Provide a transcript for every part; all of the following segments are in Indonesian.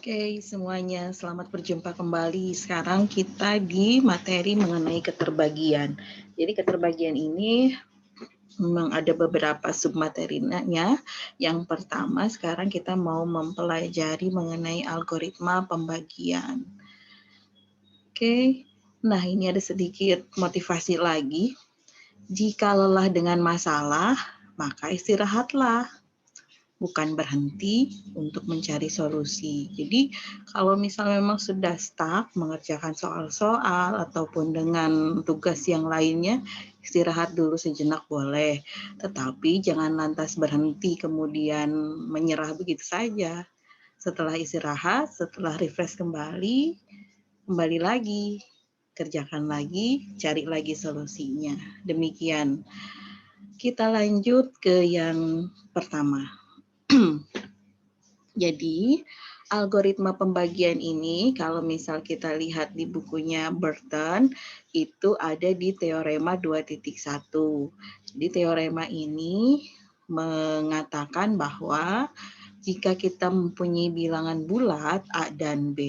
Oke, semuanya selamat berjumpa kembali. Sekarang kita di materi mengenai keterbagian. Jadi keterbagian ini memang ada beberapa submaterinya. Yang pertama, sekarang kita mau mempelajari mengenai algoritma pembagian. Oke, nah ini ada sedikit motivasi lagi. Jika lelah dengan masalah, maka istirahatlah, bukan berhenti untuk mencari solusi. Jadi kalau misalnya memang sudah stuck mengerjakan soal-soal ataupun dengan tugas yang lainnya, istirahat dulu sejenak boleh. Tetapi jangan lantas berhenti kemudian menyerah begitu saja. Setelah istirahat, setelah refresh kembali lagi, kerjakan lagi, cari lagi solusinya. Demikian. Kita lanjut ke yang pertama. Jadi, algoritma pembagian ini, kalau misal kita lihat di bukunya Burton, itu ada di teorema 2.1. Jadi, teorema ini mengatakan bahwa jika kita mempunyai bilangan bulat A dan B,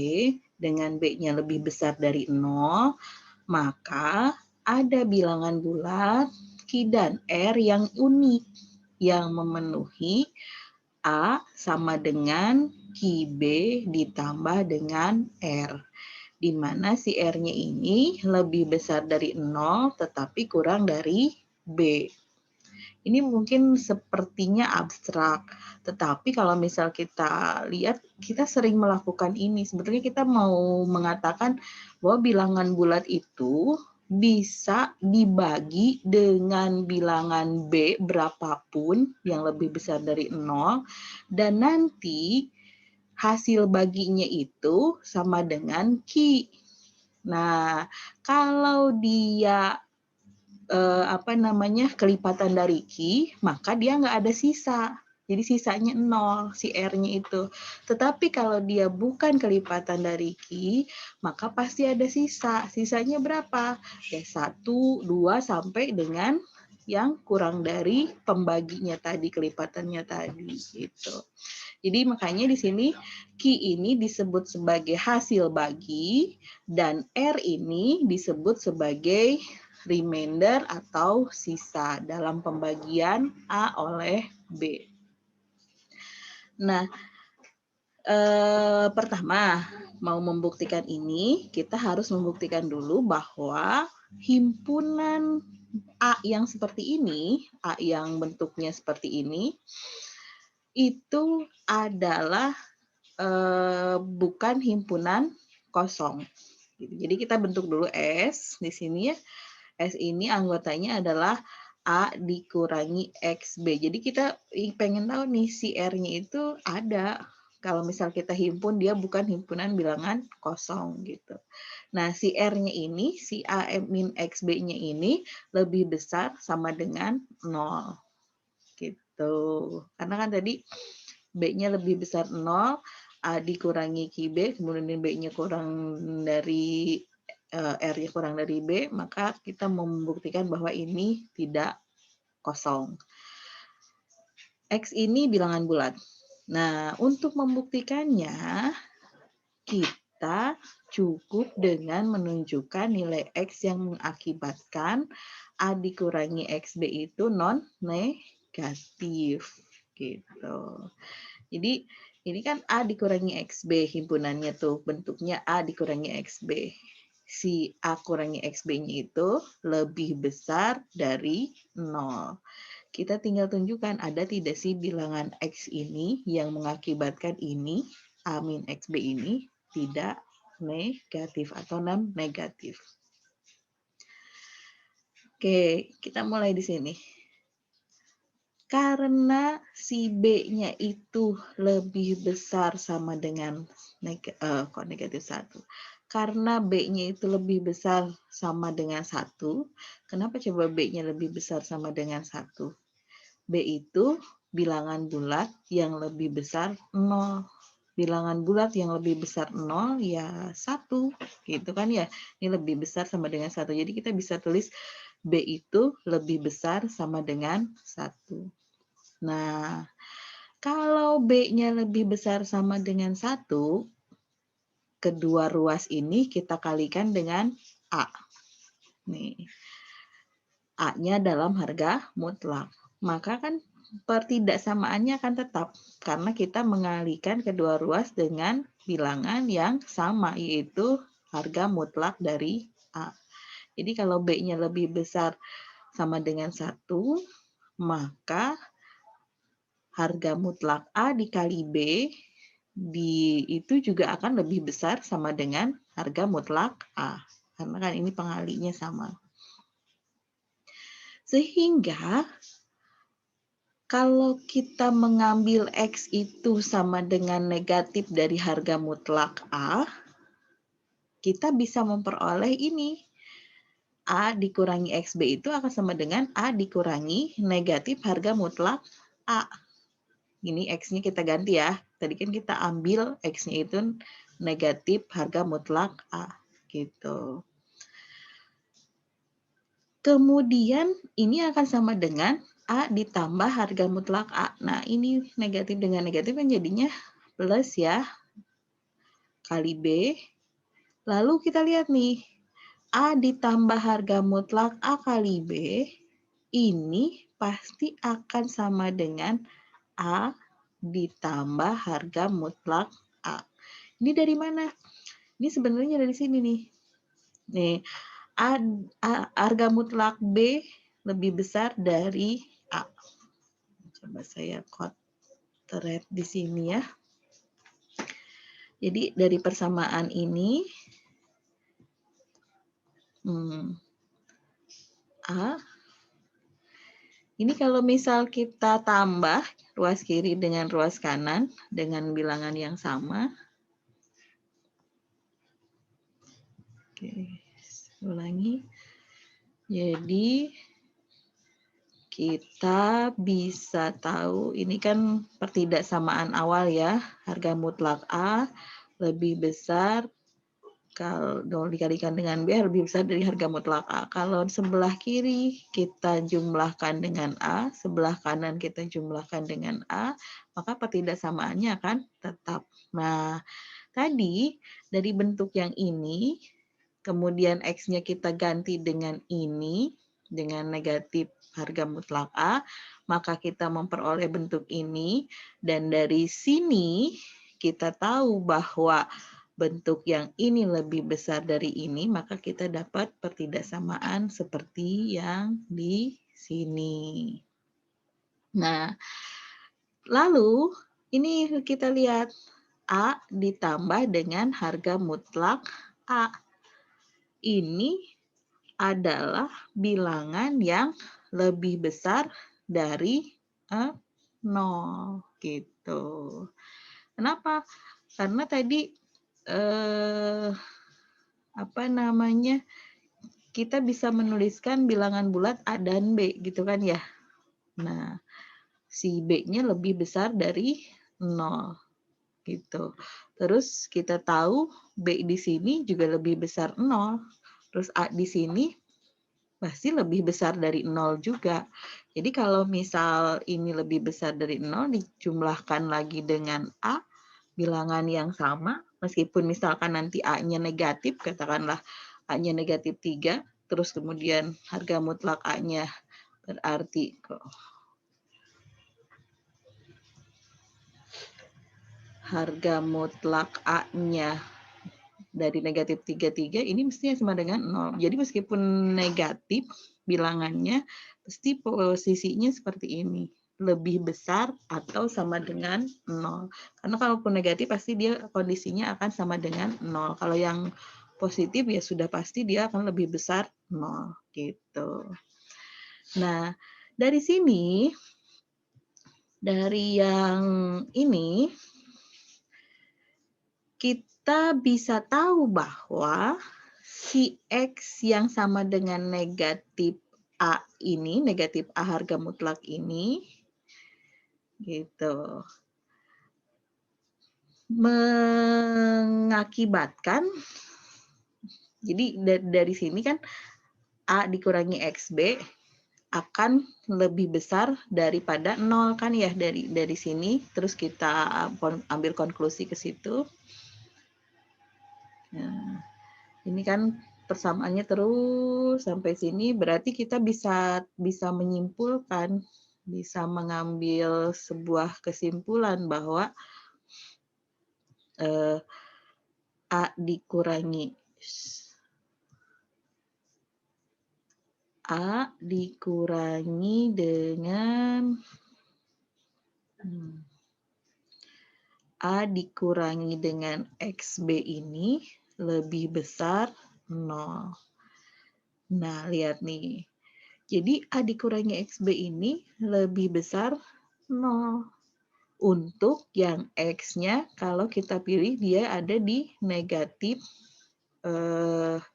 dengan B-nya lebih besar dari 0, maka ada bilangan bulat Q dan R yang unik, yang memenuhi A sama dengan QB ditambah dengan R, di mana si R-nya ini lebih besar dari 0 tetapi kurang dari B. Ini mungkin sepertinya abstrak, tetapi kalau misal kita lihat, kita sering melakukan ini. Sebetulnya kita mau mengatakan bahwa bilangan bulat itu bisa dibagi dengan bilangan B berapapun yang lebih besar dari 0, dan nanti hasil baginya itu sama dengan Q. Nah, kalau dia kelipatan dari Q, maka dia nggak ada sisa. Jadi sisanya 0, si R-nya itu. Tetapi kalau dia bukan kelipatan dari Q, maka pasti ada sisa. Sisanya berapa? Ya 1, 2, sampai dengan yang kurang dari pembaginya tadi, kelipatannya tadi. Gitu. Jadi makanya di sini Q ini disebut sebagai hasil bagi, dan R ini disebut sebagai remainder atau sisa dalam pembagian A oleh B. Nah, pertama, mau membuktikan ini, kita harus membuktikan dulu bahwa himpunan A yang seperti ini, A yang bentuknya seperti ini, itu adalah bukan himpunan kosong. Jadi kita bentuk dulu S di sini ya. S ini anggotanya adalah A dikurangi XB. Jadi kita pengen tahu nih si R-nya itu ada. Kalau misal kita himpun, dia bukan himpunan bilangan kosong gitu. Nah, si R-nya ini, si A min XB-nya ini lebih besar sama dengan 0. Gitu. Karena kan tadi B-nya lebih besar 0, A dikurangi QB, kemudian B-nya kurang dari R-nya kurang dari B, maka kita membuktikan bahwa ini tidak kosong. X ini bilangan bulat. Nah, untuk membuktikannya, kita cukup dengan menunjukkan nilai X yang mengakibatkan A dikurangi XB itu non-negatif. Gitu. Jadi, ini kan A dikurangi XB, himpunannya tuh bentuknya A dikurangi XB. Si A kurangi XB-nya itu lebih besar dari 0. Kita tinggal tunjukkan ada tidak sih bilangan X ini yang mengakibatkan ini, A min XB ini, tidak negatif atau non-negatif. Oke, kita mulai di sini. Karena si B-nya itu lebih besar sama dengan negatif 1. Karena B-nya itu lebih besar sama dengan 1. Kenapa coba B-nya lebih besar sama dengan 1? B itu bilangan bulat yang lebih besar 0. Bilangan bulat yang lebih besar 0 ya 1. Gitu kan ya. Ini lebih besar sama dengan 1. Jadi kita bisa tulis B itu lebih besar sama dengan 1. Nah, kalau B-nya lebih besar sama dengan 1, kedua ruas ini kita kalikan dengan A. Nih, A-nya dalam harga mutlak. Maka kan pertidaksamaannya akan tetap karena kita mengalikan kedua ruas dengan bilangan yang sama, yaitu harga mutlak dari A. Jadi kalau B-nya lebih besar sama dengan 1, maka harga mutlak A dikali B itu juga akan lebih besar sama dengan harga mutlak A. Karena kan ini pengalinya sama. Sehingga kalau kita mengambil X itu sama dengan negatif dari harga mutlak A, kita bisa memperoleh ini. A dikurangi XB itu akan sama dengan A dikurangi negatif harga mutlak A. Ini X-nya kita ganti ya. Tadi kan kita ambil X-nya itu negatif harga mutlak A. Gitu. Kemudian ini akan sama dengan A ditambah harga mutlak A. Nah, ini negatif dengan negatif kan jadinya plus ya, kali B. Lalu kita lihat nih, A ditambah harga mutlak A kali B, ini pasti akan sama dengan A ditambah harga mutlak A. Ini dari mana? Ini sebenarnya dari sini nih. Nih, harga mutlak B lebih besar dari A. Coba saya coret di sini ya. Jadi dari persamaan ini, A, ini kalau misal kita tambah ruas kiri dengan ruas kanan dengan bilangan yang sama. Oke, ulangi. Jadi kita bisa tahu, ini kan pertidaksamaan awal ya, harga mutlak A lebih besar, kalau dikalikan dengan B lebih besar dari harga mutlak A. Kalau sebelah kiri kita jumlahkan dengan A, sebelah kanan kita jumlahkan dengan A, maka pertidaksamaannya akan tetap. Nah, tadi dari bentuk yang ini, kemudian X-nya kita ganti dengan ini, dengan negatif harga mutlak A, maka kita memperoleh bentuk ini, dan dari sini kita tahu bahwa bentuk yang ini lebih besar dari ini, maka kita dapat pertidaksamaan seperti yang di sini. Nah, lalu ini kita lihat A ditambah dengan harga mutlak A. Ini adalah bilangan yang lebih besar dari 0 gitu. Kenapa? Karena tadi kita bisa menuliskan bilangan bulat A dan B gitu kan ya. Nah, si B-nya lebih besar dari 0 gitu. Terus kita tahu B di sini juga lebih besar 0. Terus A di sini pasti lebih besar dari 0 juga. Jadi kalau misal ini lebih besar dari 0 dijumlahkan lagi dengan A, bilangan yang sama, meskipun misalkan nanti A-nya negatif, katakanlah A-nya negatif 3, terus kemudian harga mutlak A-nya berarti harga mutlak A-nya dari negatif 33, ini mestinya sama dengan 0. Jadi meskipun negatif bilangannya, pasti posisinya seperti ini. Lebih besar atau sama dengan 0. Karena kalaupun negatif pasti dia kondisinya akan sama dengan 0. Kalau yang positif ya sudah pasti dia akan lebih besar 0 gitu. Nah, dari sini, dari yang ini, kita bisa tahu bahwa si X yang sama dengan negatif A ini, negatif A harga mutlak ini, gitu, mengakibatkan, jadi dari sini kan A dikurangi XB akan lebih besar daripada 0 kan ya, dari sini, terus kita ambil konklusi ke situ. Nah, ini kan persamaannya terus sampai sini, berarti kita bisa menyimpulkan, bisa mengambil sebuah kesimpulan bahwa A dikurangi dengan A dikurangi dengan XB ini lebih besar 0. Nah, lihat nih. Jadi A dikurangi XB ini lebih besar 0. Untuk yang X-nya, kalau kita pilih dia ada di negatif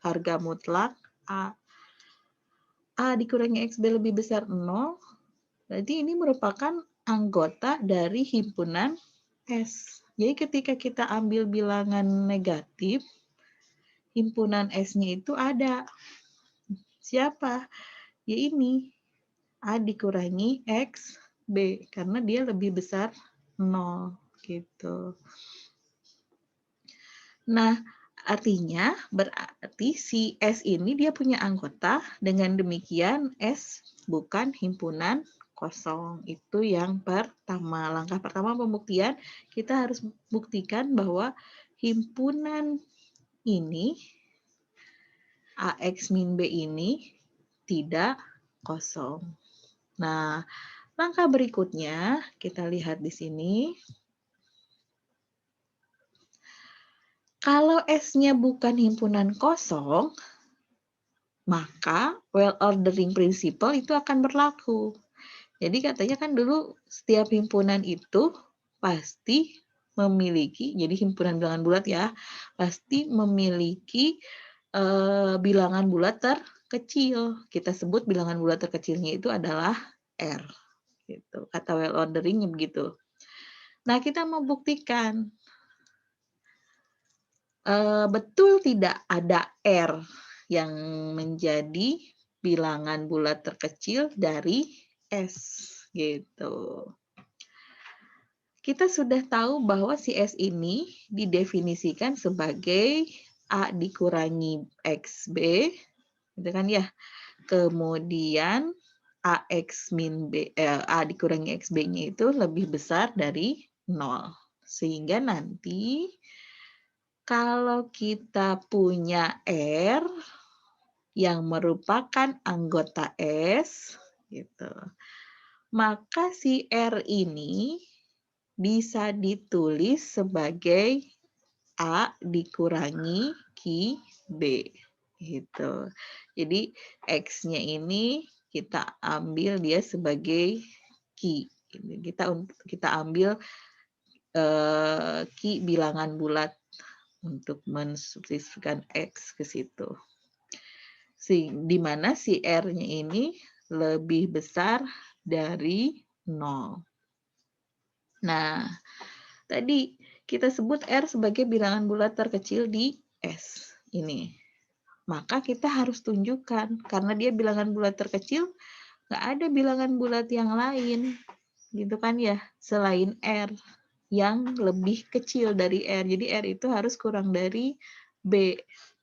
harga mutlak A. A dikurangi XB lebih besar 0, berarti ini merupakan anggota dari himpunan S. Jadi ketika kita ambil bilangan negatif, himpunan S-nya itu ada. Siapa? Ya ini, A dikurangi X, B. Karena dia lebih besar 0. Gitu. Nah, artinya berarti si S ini dia punya anggota, dengan demikian S bukan himpunan kosong. Itu yang pertama. Langkah pertama pembuktian, kita harus buktikan bahwa himpunan ini, AX min B ini tidak kosong. Nah, langkah berikutnya kita lihat di sini. Kalau S-nya bukan himpunan kosong, maka well ordering principle itu akan berlaku. Jadi katanya kan dulu setiap himpunan itu pasti memiliki, jadi himpunan bilangan bulat ya, pasti memiliki bilangan bulat terkecil. Kita sebut bilangan bulat terkecilnya itu adalah R. Gitu. Kata well orderingnya begitu. Nah, kita mau buktikan betul tidak ada R yang menjadi bilangan bulat terkecil dari S, gitu. Kita sudah tahu bahwa si S ini didefinisikan sebagai A dikurangi XB, gitu kan ya. Kemudian AX min B, A dikurangi XB-nya itu lebih besar dari 0. Sehingga nanti kalau kita punya R yang merupakan anggota S, gitu, maka si R ini bisa ditulis sebagai A dikurangi Ki B. Gitu. Jadi X-nya ini kita ambil dia sebagai Ki. Kita ambil Ki bilangan bulat untuk mensubstitusikan X ke situ. Di mana si R-nya ini lebih besar dari 0. Nah, tadi kita sebut R sebagai bilangan bulat terkecil di S ini. Maka kita harus tunjukkan, karena dia bilangan bulat terkecil, nggak ada bilangan bulat yang lain, gitu kan ya, selain R yang lebih kecil dari R. Jadi R itu harus kurang dari B.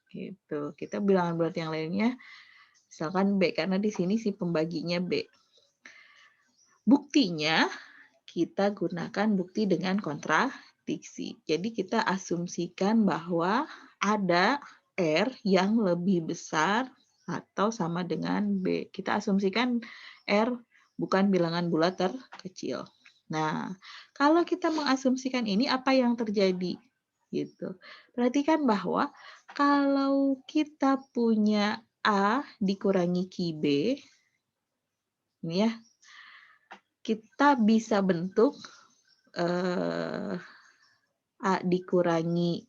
Gitu. Kita bilangan bulat yang lainnya, misalkan B, karena di sini si pembaginya B. Buktinya, kita gunakan bukti dengan kontradiksi. Jadi kita asumsikan bahwa ada R yang lebih besar atau sama dengan B. Kita asumsikan R bukan bilangan bulat terkecil. Nah, kalau kita mengasumsikan ini, apa yang terjadi? Gitu. Perhatikan bahwa kalau kita punya A dikurangi Ki B, ini ya, kita bisa bentuk A dikurangi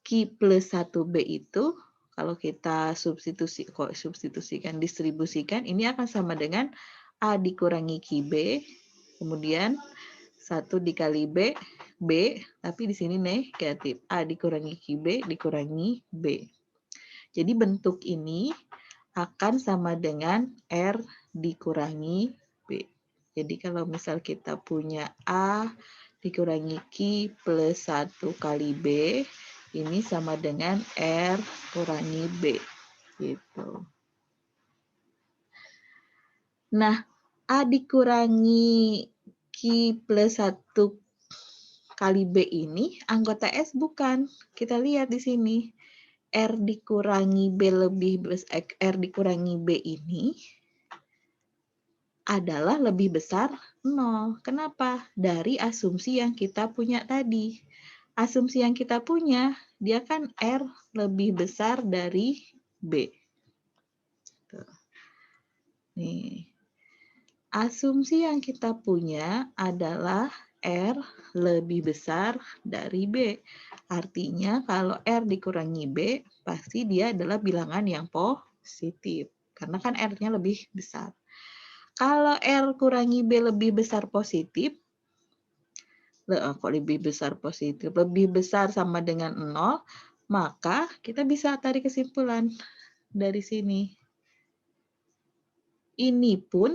Ki plus 1B itu, kalau kita substitusikan, distribusikan, ini akan sama dengan A dikurangi Ki B, kemudian 1 dikali B, B, tapi di sini negatif. A dikurangi Ki B dikurangi B. Jadi bentuk ini akan sama dengan R dikurangi B. Jadi kalau misal kita punya A dikurangi Ki plus 1 kali B, Ini sama dengan R kurangi B. Gitu. Nah, A dikurangi Q plus 1 kali B ini anggota S bukan. Kita lihat di sini. R dikurangi B R dikurangi B ini adalah lebih besar 0. Kenapa? Dari asumsi yang kita punya tadi. Asumsi yang kita punya, dia kan R lebih besar dari B. Tuh. Nih. Asumsi yang kita punya adalah R lebih besar dari B. Artinya kalau R dikurangi B, pasti dia adalah bilangan yang positif. Karena kan R-nya lebih besar. Kalau R kurangi B lebih besar positif, kok lebih besar positif? Lebih besar sama dengan 0, maka kita bisa tarik kesimpulan dari sini. Ini pun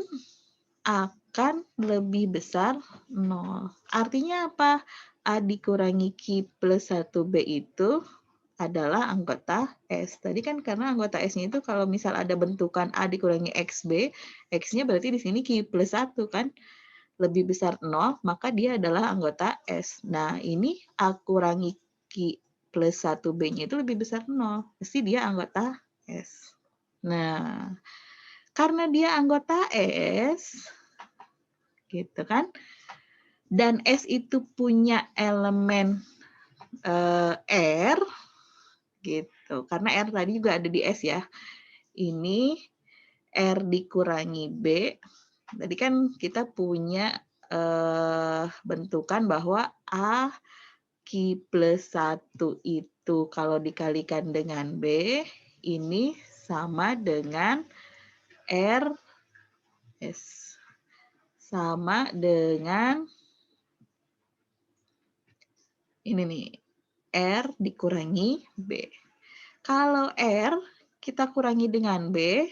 akan lebih besar 0. Artinya apa? A dikurangi Q plus 1B itu adalah anggota S. Tadi kan karena anggota S-nya itu kalau misal ada bentukan A dikurangi XB, X-nya berarti di sini Q plus 1 kan? Lebih besar 0, maka dia adalah anggota S. Nah, ini A kurangi Q plus 1B-nya itu lebih besar 0. Pasti dia anggota S. Nah, karena dia anggota S, gitu kan? Dan S itu punya elemen R, gitu. Karena R tadi juga ada di S ya. Ini R dikurangi B. Tadi kan kita punya bentukan bahwa A Q plus 1 itu kalau dikalikan dengan B, ini sama dengan R S. Sama dengan ini nih, R dikurangi B. Kalau R kita kurangi dengan B,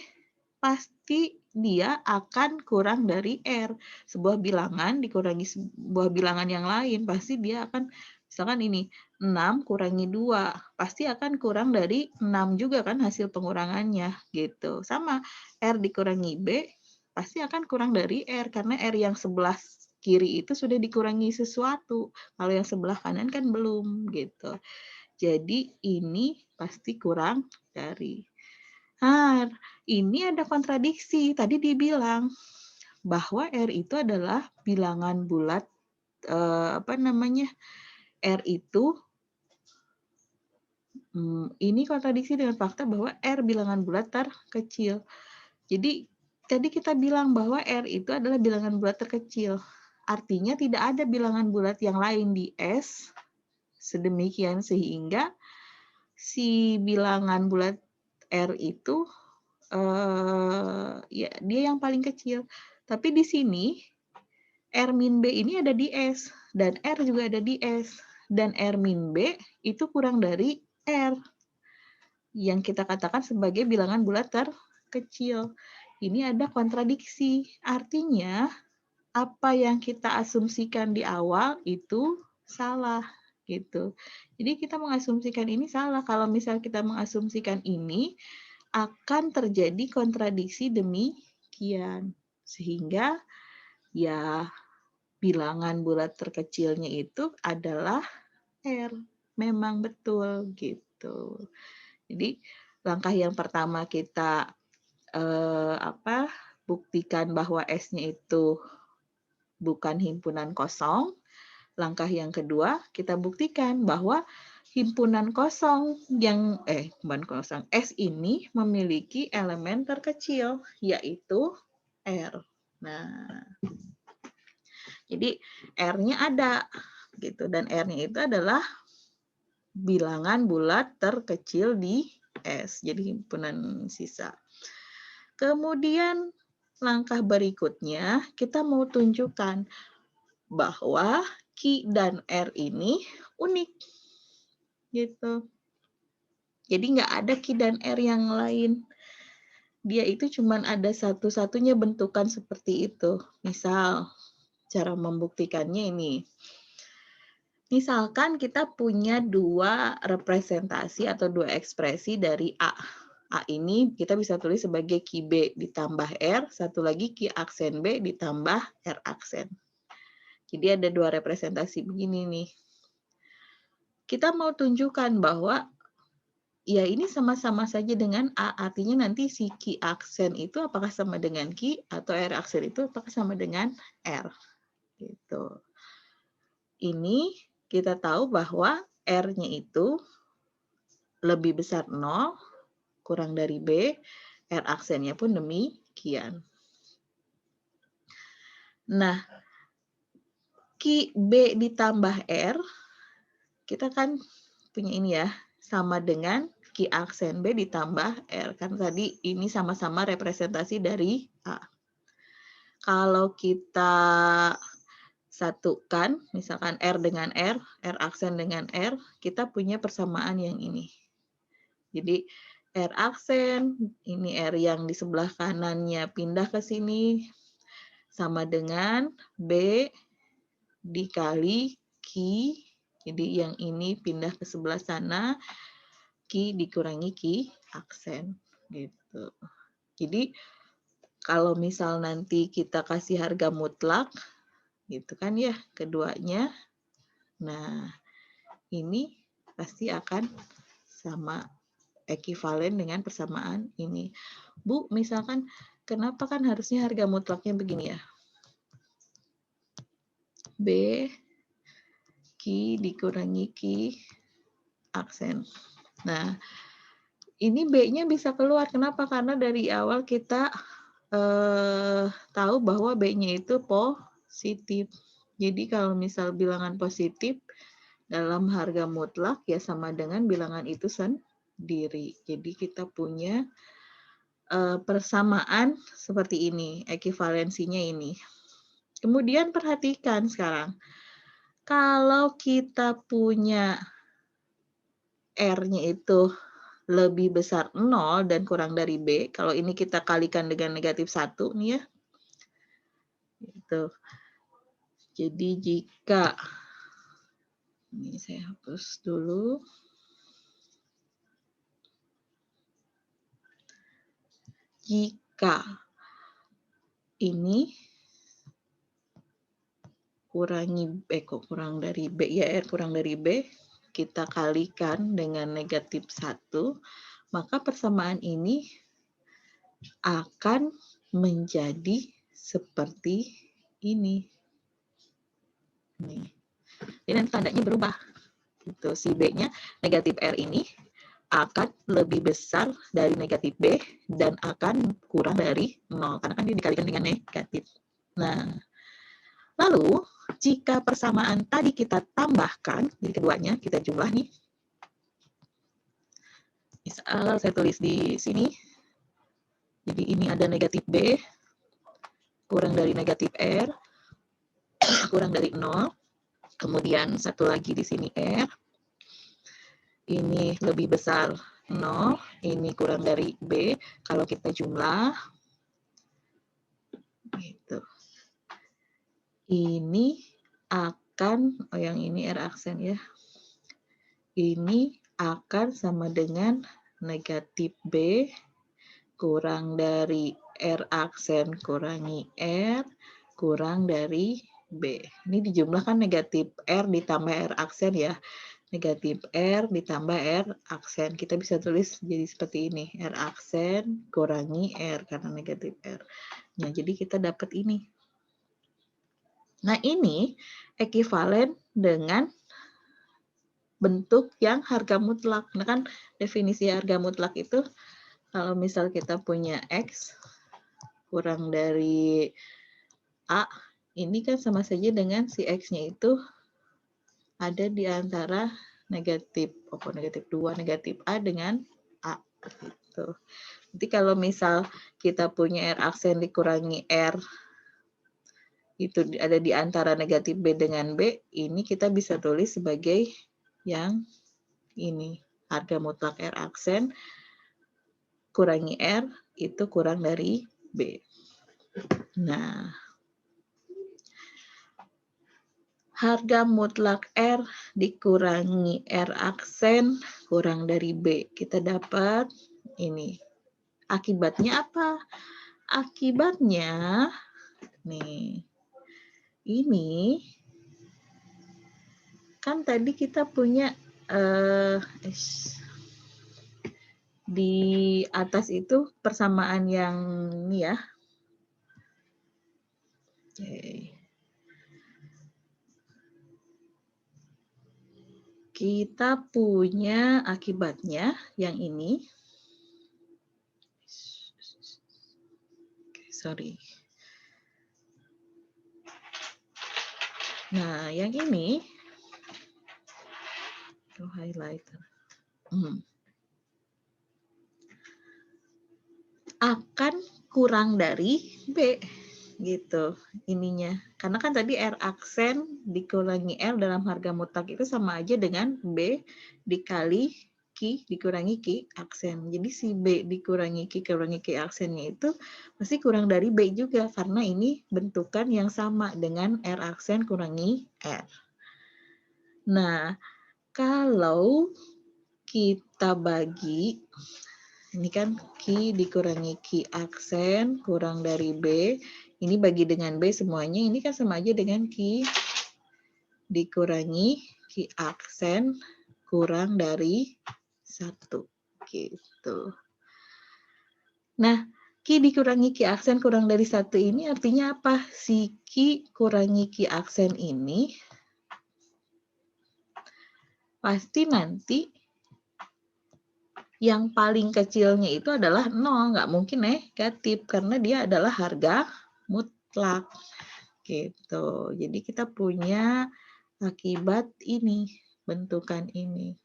pasti dia akan kurang dari R. Sebuah bilangan dikurangi sebuah bilangan yang lain, pasti dia akan, misalkan ini, 6 kurangi 2, pasti akan kurang dari 6 juga kan hasil pengurangannya, gitu. Sama, R dikurangi B, pasti akan kurang dari R, karena R yang sebelah kiri itu sudah dikurangi sesuatu. Kalau yang sebelah kanan kan belum, gitu. Jadi ini pasti kurang dari. Nah, ini ada kontradiksi. Tadi dibilang bahwa R itu adalah bilangan bulat, R itu, ini kontradiksi dengan fakta bahwa R bilangan bulat terkecil. Jadi, tadi kita bilang bahwa R itu adalah bilangan bulat terkecil. Artinya tidak ada bilangan bulat yang lain di S, sedemikian sehingga si bilangan bulat R itu ya dia yang paling kecil. Tapi di sini R min B ini ada di S dan R juga ada di S dan R min B itu kurang dari R yang kita katakan sebagai bilangan bulat terkecil. Ini ada kontradiksi. Artinya apa yang kita asumsikan di awal itu salah gitu. Jadi kita mengasumsikan ini salah. Kalau misal kita mengasumsikan ini, akan terjadi kontradiksi demikian. Sehingga ya bilangan bulat terkecilnya itu adalah R. Memang betul gitu. Jadi langkah yang pertama kita buktikan bahwa S-nya itu bukan himpunan kosong. Langkah yang kedua, kita buktikan bahwa himpunan kosong yang S ini memiliki elemen terkecil, yaitu R. Nah, jadi R-nya ada, gitu, dan R-nya itu adalah bilangan bulat terkecil di S, jadi himpunan sisa. Kemudian langkah berikutnya, kita mau tunjukkan bahwa Q dan R ini unik. Gitu. Jadi nggak ada Q dan R yang lain. Dia itu cuma ada satu-satunya bentukan seperti itu. Misal, cara membuktikannya ini. Misalkan kita punya dua representasi atau dua ekspresi dari A. A ini kita bisa tulis sebagai Ki B ditambah R, satu lagi Ki aksen B ditambah R aksen. Jadi ada dua representasi begini nih. Kita mau tunjukkan bahwa ya ini sama-sama saja dengan A, artinya nanti si Ki aksen itu apakah sama dengan Ki atau R aksen itu apakah sama dengan R. Gitu. Ini kita tahu bahwa R-nya itu lebih besar 0, kurang dari B, R aksennya pun demikian. Nah, Ki B ditambah R, kita kan punya ini ya, sama dengan Ki aksen B ditambah R. Kan tadi ini sama-sama representasi dari A. Kalau kita satukan, misalkan R dengan R aksen dengan R, kita punya persamaan yang ini. Jadi R aksen, ini R yang di sebelah kanannya pindah ke sini, sama dengan B dikali Ki, jadi yang ini pindah ke sebelah sana, Ki dikurangi Ki aksen. Gitu. Jadi kalau misal nanti kita kasih harga mutlak, gitu kan ya, keduanya. Nah, ini pasti akan sama ekivalen dengan persamaan ini. Bu, misalkan kenapa kan harusnya harga mutlaknya begini ya? B Ki dikurangi Ki aksen. Nah, ini B-nya bisa keluar. Kenapa? Karena dari awal kita tahu bahwa B-nya itu positif. Jadi kalau misal bilangan positif dalam harga mutlak ya sama dengan bilangan itu sendiri. Jadi kita punya persamaan seperti ini, ekivalensinya ini. Kemudian perhatikan sekarang, kalau kita punya R-nya itu lebih besar 0 dan kurang dari B, kalau ini kita kalikan dengan negatif 1 nih ya. Gitu. Jadi jika, ini saya hapus dulu. Jika ini kurang dari B, ya R kurang dari B, kita kalikan dengan negatif 1, maka persamaan ini akan menjadi seperti ini. Nih. Jadi nanti tandanya berubah. Gitu. Si B-nya negatif R ini akan lebih besar dari negatif B dan akan kurang dari 0. Karena kan dia dikalikan dengan negatif. Nah, lalu jika persamaan tadi kita tambahkan, jadi keduanya kita jumlah nih. Misal saya tulis di sini. Jadi ini ada negatif B, kurang dari negatif R, kurang dari 0. Kemudian satu lagi di sini R. Ini lebih besar 0, ini kurang dari B. Kalau kita jumlah, gitu. Ini akan, yang ini R aksen ya. Ini akan sama dengan negatif B kurang dari R aksen kurangi R kurang dari B. Ini dijumlahkan negatif R ditambah R aksen ya. Negatif R ditambah R aksen. Kita bisa tulis jadi seperti ini. R aksen kurangi R karena negatif R. Nah, jadi kita dapat ini. Nah, ini ekivalen dengan bentuk yang harga mutlak. Nah, kan definisi harga mutlak itu kalau misal kita punya X kurang dari A, ini kan sama saja dengan si X-nya itu ada di antara negatif 2, negatif A dengan A. Gitu. Jadi kalau misal kita punya R aksen dikurangi R, itu ada di antara negatif B dengan B, ini kita bisa tulis sebagai yang ini. Harga mutlak R aksen kurangi R itu kurang dari B. Nah, Harga mutlak R dikurangi R aksen kurang dari B. Kita dapat ini. Akibatnya apa? Akibatnya, nih, ini kan tadi kita punya di atas itu persamaan yang ini ya. Oke. Kita punya akibatnya yang ini. Sorry. Nah, yang ini highlighter. Akan kurang dari B gitu ininya. Karena kan tadi R aksen dikurangi R dalam harga mutlak itu sama aja dengan B dikali Q dikurangi Q aksen. Jadi si B dikurangi Q aksennya itu pasti kurang dari B juga karena ini bentukan yang sama dengan R aksen kurangi R. Nah, kalau kita bagi ini kan Q dikurangi Q aksen kurang dari B. Ini bagi dengan B semuanya. Ini kan sama aja dengan Q dikurangi Q aksen kurang dari 1. Gitu. Nah, Q dikurangi Q aksen kurang dari 1 ini artinya apa? Si Q kurangi Q aksen ini pasti nanti yang paling kecilnya itu adalah 0, nggak mungkin negatif karena dia adalah harga mutlak gitu. Jadi kita punya akibat ini, bentukan ini.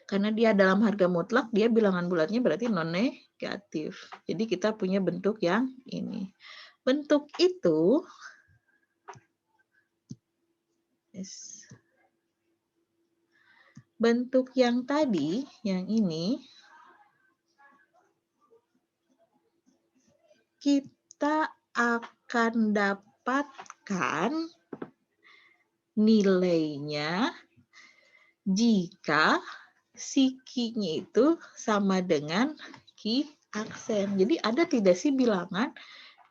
Karena dia dalam harga mutlak, dia bilangan bulatnya berarti non negatif. Jadi kita punya bentuk yang ini. Bentuk itu bentuk yang tadi, yang ini kita akan dapatkan nilainya jika si Q-nya itu sama dengan Q aksen. Jadi ada tidak sih bilangan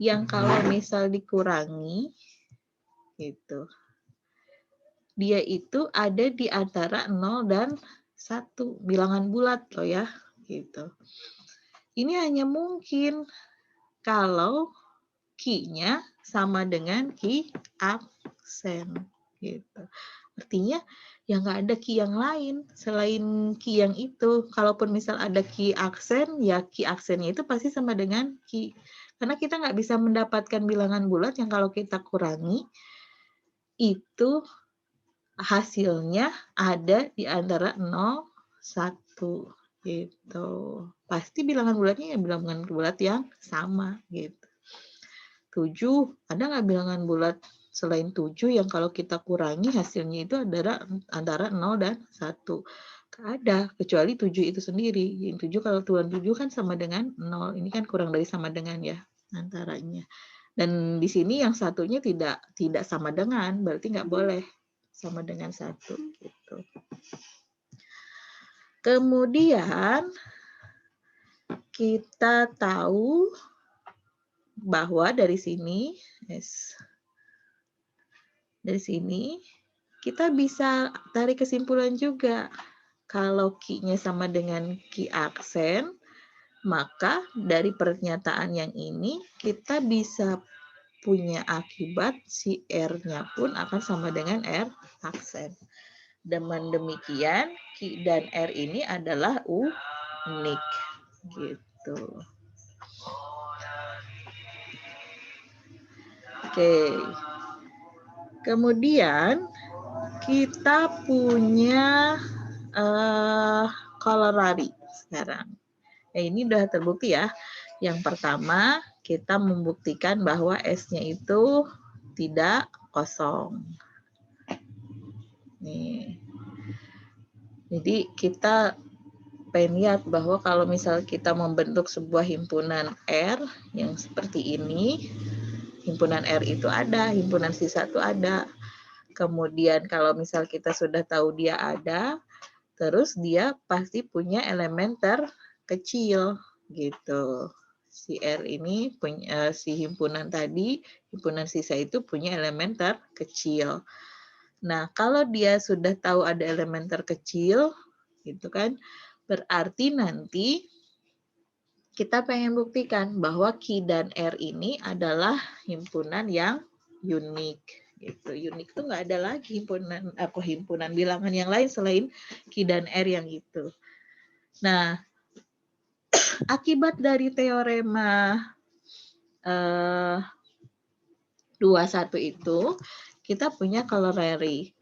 yang kalau misal dikurangi gitu, dia itu ada di antara 0 dan 1, bilangan bulat loh ya gitu. Ini hanya mungkin kalau Q-nya sama dengan Q aksen gitu. Artinya ya nggak ada Q yang lain selain Q yang itu. Kalaupun misal ada Q aksen, ya Q aksennya itu pasti sama dengan Q. Karena kita nggak bisa mendapatkan bilangan bulat yang kalau kita kurangi itu hasilnya ada di antara 0, 1 gitu. Pasti bilangan bulatnya ya bilangan bulat yang sama gitu. 7, ada nggak bilangan bulat selain 7 yang kalau kita kurangi hasilnya itu antara 0 dan 1? Nggak ada, kecuali 7 itu sendiri. Yang 7 kalau tuan 7 kan sama dengan 0. Ini kan kurang dari sama dengan ya antaranya. Dan di sini yang satunya tidak sama dengan, berarti nggak boleh sama dengan 1 gitu. Kemudian kita tahu bahwa dari sini kita bisa tarik kesimpulan juga. Kalau Q-nya sama dengan Q aksen, maka dari pernyataan yang ini kita bisa punya akibat si R-nya pun akan sama dengan R aksen. Dengan demikian, Q dan R ini adalah unik. Gitu. Oke. Kemudian kita punya corollary sekarang. Ini udah terbukti ya. Yang pertama, kita membuktikan bahwa S-nya itu tidak kosong. Nih. Jadi kita pengen lihat bahwa kalau misal kita membentuk sebuah himpunan R yang seperti ini, himpunan R itu ada, himpunan sisa itu ada. Kemudian kalau misal kita sudah tahu dia ada, terus dia pasti punya elemen terkecil gitu. Si R ini punya si himpunan tadi, himpunan sisa itu punya elemen terkecil. Nah, kalau dia sudah tahu ada elemen terkecil, gitu kan, berarti nanti kita pengen buktikan bahwa Q dan R ini adalah himpunan yang unik. Gitu. Unik itu nggak ada lagi himpunan bilangan yang lain selain Q dan R yang itu. Nah, akibat dari teorema 21 itu, kita punya corollary.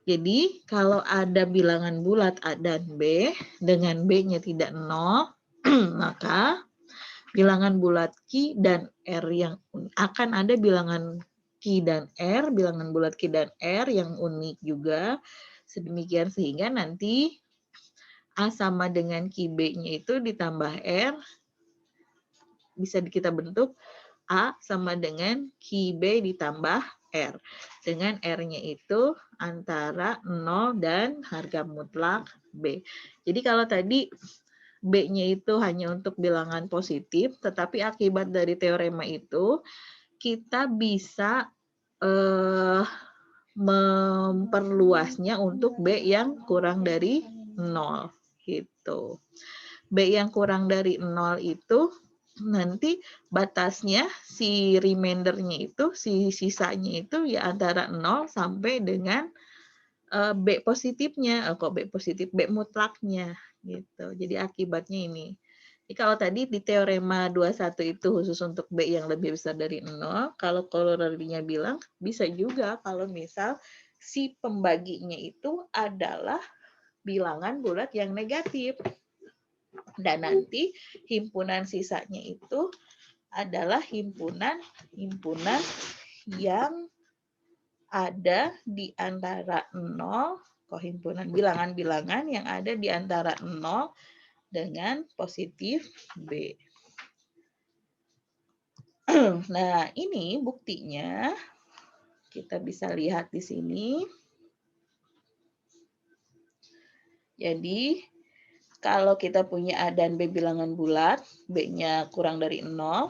Jadi, kalau ada bilangan bulat A dan B, dengan B-nya tidak 0, maka bilangan bulat Q dan R yang akan ada bilangan Q dan R, bilangan bulat Q dan R yang unik juga. Sedemikian sehingga nanti A sama dengan QB-nya itu ditambah R, bisa kita bentuk A sama dengan QB ditambah R. Dengan R-nya itu antara 0 dan harga mutlak B. Jadi kalau tadi B-nya itu hanya untuk bilangan positif, tetapi akibat dari teorema itu, kita bisa memperluasnya untuk B yang kurang dari 0. Gitu. B yang kurang dari 0 itu nanti batasnya si remainder-nya itu, si sisanya itu ya antara 0 sampai dengan B positifnya, kok B positif, B mutlaknya gitu. Jadi akibatnya ini. Jadi kalau tadi di teorema 21 itu khusus untuk B yang lebih besar dari 0, kalau corollary-nya bilang bisa juga kalau misal si pembaginya itu adalah bilangan bulat yang negatif. Dan nanti himpunan sisanya itu adalah himpunan yang ada di antara 0, himpunan bilangan-bilangan yang ada di antara 0 dengan positif B. Nah, ini buktinya kita bisa lihat di sini. Jadi, kalau kita punya A dan B bilangan bulat, B-nya kurang dari 0,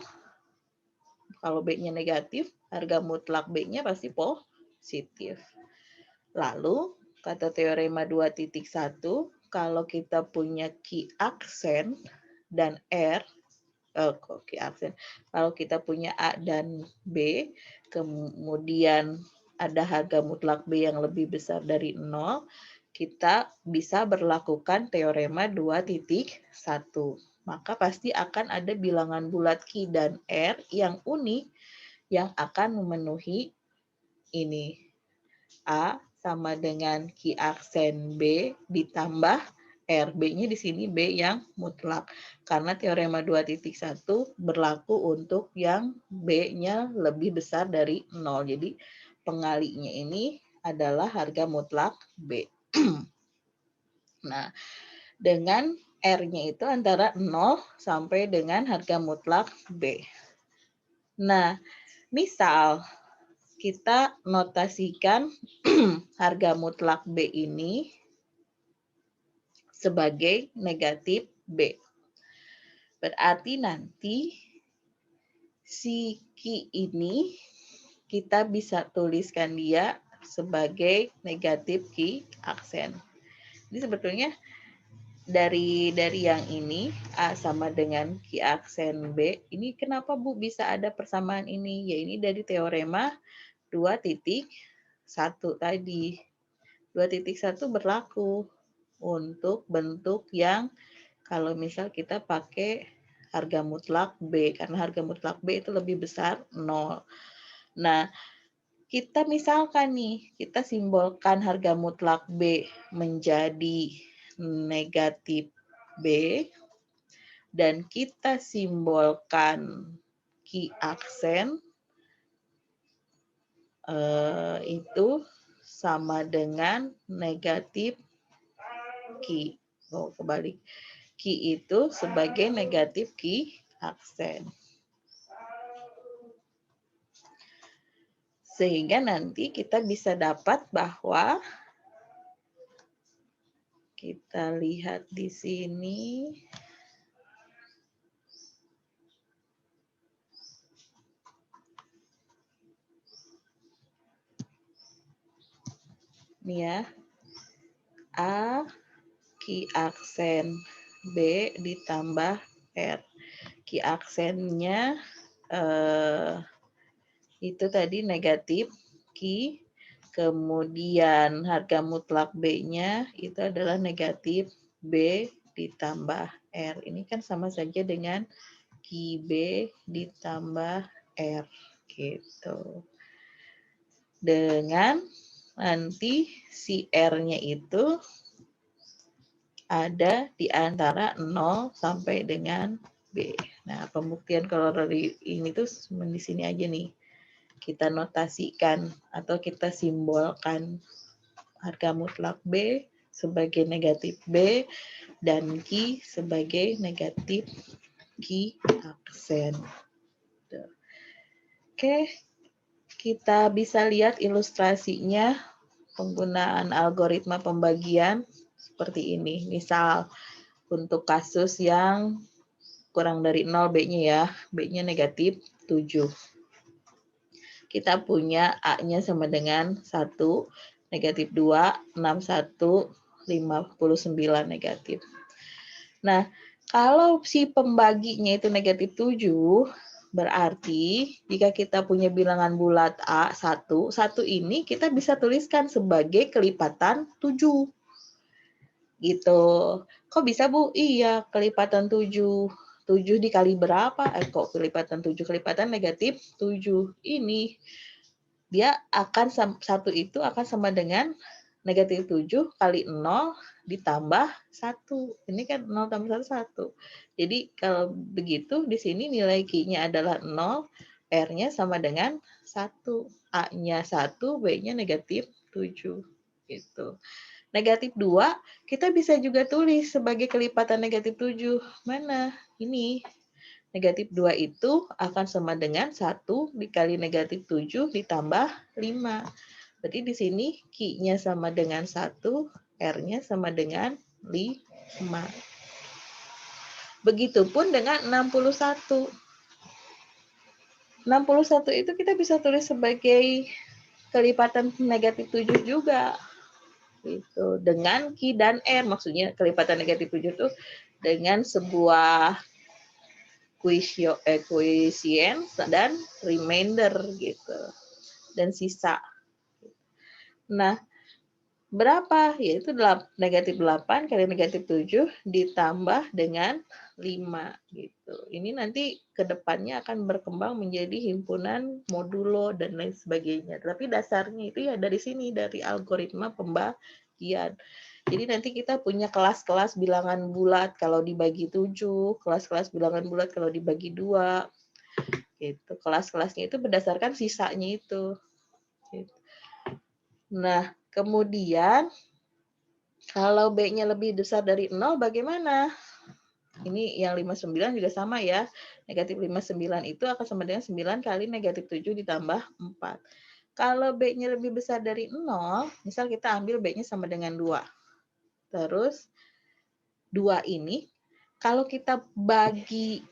kalau B-nya negatif, harga mutlak B-nya pasti positif. Lalu, kata teorema 2.1, kalau kita punya Q aksen dan R, Q aksen, kalau kita punya A dan B, kemudian ada harga mutlak B yang lebih besar dari 0, kita bisa berlakukan teorema 2.1. Maka pasti akan ada bilangan bulat Q dan R yang unik yang akan memenuhi ini. A sama dengan Q aksen B ditambah R. B-nya di sini B yang mutlak. Karena teorema 2.1 berlaku untuk yang B-nya lebih besar dari 0. Jadi pengalinya ini adalah harga mutlak B. Nah, dengan R-nya itu antara 0 sampai dengan harga mutlak B. Nah, misal kita notasikan harga mutlak B ini sebagai negatif B. Berarti nanti si Q ini kita bisa tuliskan dia sebagai negatif Q aksen. Jadi sebetulnya dari yang ini A sama dengan Q aksen B, ini kenapa Bu bisa ada persamaan ini? Ya ini dari teorema 2.1 tadi. 2.1 berlaku untuk bentuk yang kalau misal kita pakai harga mutlak B, karena harga mutlak B itu lebih besar 0. Nah, kita misalkan nih, kita simbolkan harga mutlak B menjadi negatif B, dan kita simbolkan Q aksen itu sama dengan negatif Q. Kebalik. Q itu sebagai negatif Q aksen. Sehingga nanti kita bisa dapat bahwa kita lihat di sini. Nih ya. A Ki aksen B ditambah R. Ki aksennya itu tadi negatif Ki, kemudian harga mutlak B-nya itu adalah negatif B ditambah R. Ini kan sama saja dengan Ki B ditambah R gitu. Dengan nanti si R-nya itu ada di antara 0 sampai dengan B. Nah, pembuktian kalau dari ini tuh di sini aja nih. Kita notasikan atau kita simbolkan harga mutlak B sebagai negatif B dan Ki sebagai negatif Ki aksen. Oke, kita bisa lihat ilustrasinya penggunaan algoritma pembagian seperti ini. Misal untuk kasus yang kurang dari 0 B-nya ya, B-nya negatif 7. Kita punya A-nya sama dengan 1, negatif 2, 61, 59 negatif. Nah, kalau si pembaginya itu negatif 7, berarti jika kita punya bilangan bulat A, 1 ini kita bisa tuliskan sebagai kelipatan 7. Gitu. Kok bisa, Bu? Iya, kelipatan 7. 7 dikali berapa? Kok kelipatan 7? Kelipatan negatif 7. Ini dia akan satu itu akan sama dengan negatif 7 kali 0 ditambah 1. Ini kan 0 tambah 1, 1. Jadi kalau begitu di sini nilai Q-nya adalah 0, R-nya sama dengan 1. A-nya 1, B-nya negatif 7. Gitu. Negatif 2, kita bisa juga tulis sebagai kelipatan negatif 7. Mana? Ini. Negatif 2 itu akan sama dengan 1 dikali negatif 7 ditambah 5. Berarti di sini Q-nya sama dengan 1, R-nya sama dengan 5. Begitupun dengan 61. 61 itu kita bisa tulis sebagai kelipatan negatif 7 juga. Gitu. Dengan Q dan R, maksudnya kelipatan negatif 7 itu dengan sebuah koefisien dan remainder gitu. Dan sisa. Nah, berapa? Yaitu negatif 8 kali negatif 7 ditambah dengan 5 gitu. Ini nanti ke depannya akan berkembang menjadi himpunan modulo dan lain sebagainya. Tapi dasarnya itu ya dari sini, dari algoritma pembagian. Jadi nanti kita punya kelas-kelas bilangan bulat kalau dibagi 7, kelas-kelas bilangan bulat kalau dibagi 2. Gitu. Kelas-kelasnya itu berdasarkan sisanya itu. Gitu. Nah, kemudian kalau B-nya lebih besar dari 0 bagaimana? Ini yang 59 juga sama ya. Negatif 59 itu akan sama dengan 9 kali negatif 7 ditambah 4. Kalau B-nya lebih besar dari 0, misal kita ambil B-nya sama dengan 2. Terus 2 ini, kalau kita bagi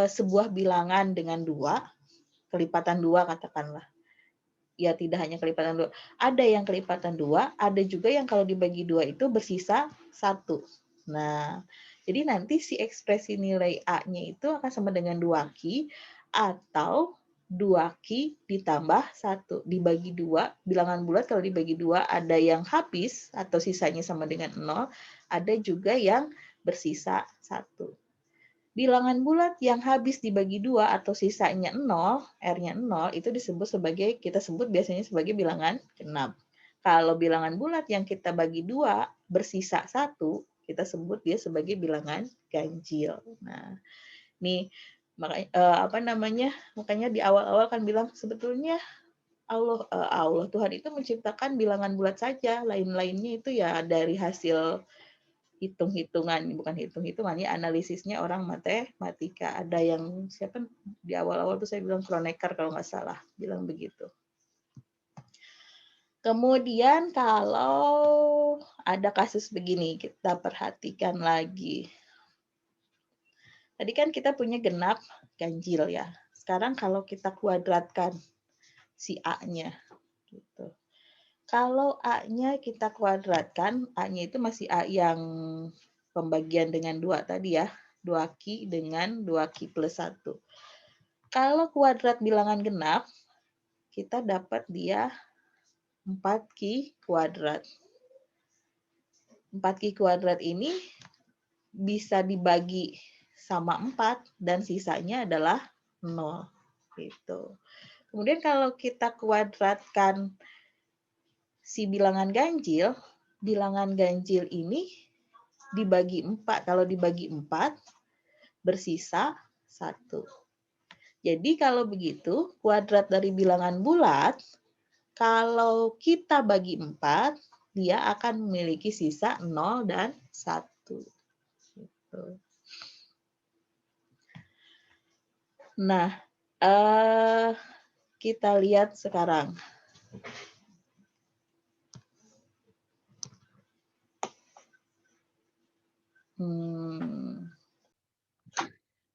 sebuah bilangan dengan 2, kelipatan 2 katakanlah. Ya tidak hanya kelipatan 2. Ada yang kelipatan 2, ada juga yang kalau dibagi 2 itu bersisa 1. Nah, jadi nanti si ekspresi nilai A-nya itu akan sama dengan 2Q atau 2Q ditambah 1. Dibagi 2, bilangan bulat kalau dibagi 2 ada yang habis atau sisanya sama dengan 0, ada juga yang bersisa 1. Bilangan bulat yang habis dibagi 2 atau sisanya 0, R-nya 0, itu disebut sebagai, kita sebut biasanya sebagai bilangan genap. Kalau bilangan bulat yang kita bagi 2 bersisa 1, kita sebut dia sebagai bilangan ganjil. Nah, nih makanya di awal-awal kan bilang sebetulnya Allah Tuhan itu menciptakan bilangan bulat saja, lain-lainnya itu ya dari hasil hitung-hitungan, bukan hitung-hitungan ya, analisisnya orang matematika. Ada yang siapa di awal-awal tuh saya bilang Kronecker kalau nggak salah bilang begitu. Kemudian kalau ada kasus begini, kita perhatikan lagi. Tadi kan kita punya genap ganjil ya. Sekarang kalau kita kuadratkan si A-nya. Gitu. Kalau A-nya kita kuadratkan, A-nya itu masih A yang pembagian dengan 2 tadi ya. 2Q dengan 2Q plus 1. Kalau kuadrat bilangan genap, kita dapat dia 4Q kuadrat. 4Q kuadrat ini bisa dibagi sama 4 dan sisanya adalah 0. Gitu. Kemudian kalau kita kuadratkan si bilangan ganjil ini dibagi 4. Kalau dibagi 4, bersisa 1. Jadi kalau begitu, kuadrat dari bilangan bulat, kalau kita bagi 4, dia akan memiliki sisa 0 dan 1. Gitu. Nah, kita lihat sekarang.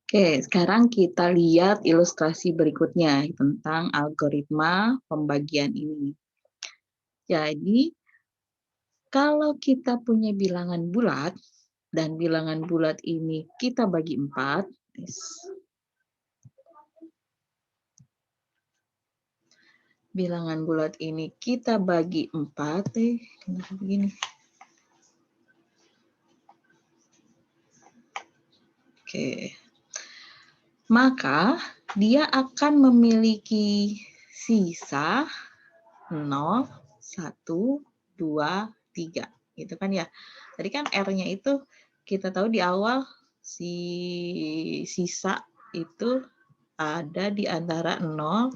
Oke, sekarang kita lihat ilustrasi berikutnya tentang algoritma pembagian ini. Jadi, kalau kita punya bilangan bulat, dan bilangan bulat ini kita bagi 4, bilangan bulat ini kita bagi 4, kenapa begini? Oke. Maka dia akan memiliki sisa 0, 1, 2, 3. Gitu kan ya. Tadi kan R-nya itu kita tahu di awal si sisa itu ada di antara 0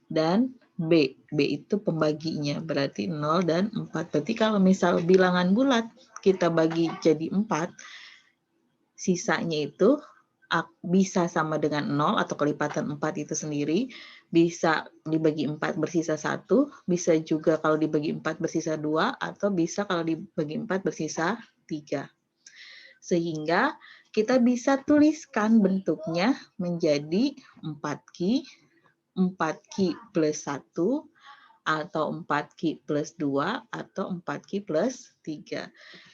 dan B. B itu pembaginya, berarti 0 dan 4. Berarti kalau misal bilangan bulat kita bagi jadi 4, sisanya itu bisa sama dengan 0 atau kelipatan 4 itu sendiri, bisa dibagi 4 bersisa 1, bisa juga kalau dibagi 4 bersisa 2, atau bisa kalau dibagi 4 bersisa 3. Sehingga kita bisa tuliskan bentuknya menjadi 4Q, 4Q plus 1, atau 4Q plus 2, atau 4Q plus 3.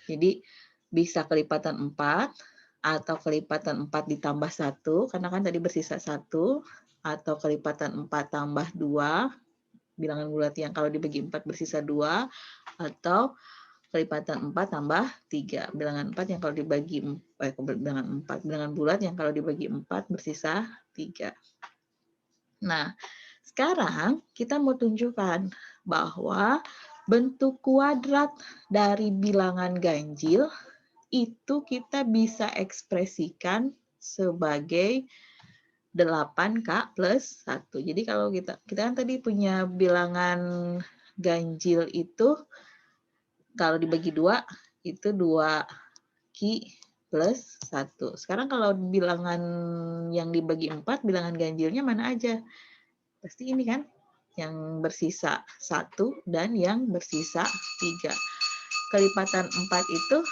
Jadi bisa kelipatan 4, atau kelipatan 4 ditambah 1, karena kan tadi bersisa 1, atau kelipatan 4 tambah 2, bilangan bulat yang kalau dibagi 4 bersisa 2, atau kelipatan 4 tambah 3, bilangan 4 yang kalau dibagi bilangan bulat yang kalau dibagi 4 bersisa 3. Nah, sekarang kita mau tunjukkan bahwa bentuk kuadrat dari bilangan ganjil itu kita bisa ekspresikan sebagai 8K plus 1. Jadi kalau kita kan tadi punya bilangan ganjil itu kalau dibagi 2 itu 2Q plus 1. Sekarang kalau bilangan yang dibagi 4, bilangan ganjilnya mana aja? Pasti ini kan, yang bersisa 1 dan yang bersisa 3. Kelipatan 4 itu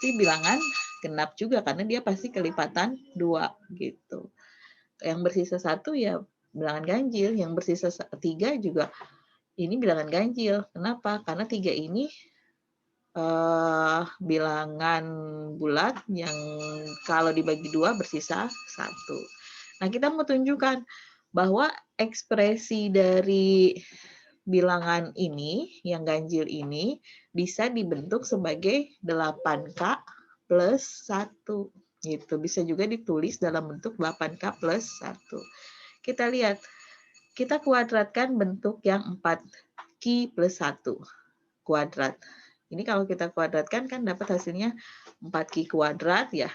pasti bilangan genap juga karena dia pasti kelipatan 2 gitu. Yang bersisa 1 ya bilangan ganjil, yang bersisa 3 juga ini bilangan ganjil. Kenapa? Karena 3 ini bilangan bulat yang kalau dibagi 2 bersisa 1. Nah, kita mau tunjukkan bahwa ekspresi dari bilangan ini, yang ganjil ini, bisa dibentuk sebagai 8K plus 1. Gitu. Bisa juga ditulis dalam bentuk 8K plus 1. Kita lihat, kita kuadratkan bentuk yang 4Q plus 1 kuadrat. Ini kalau kita kuadratkan kan dapat hasilnya 4Q kuadrat ya.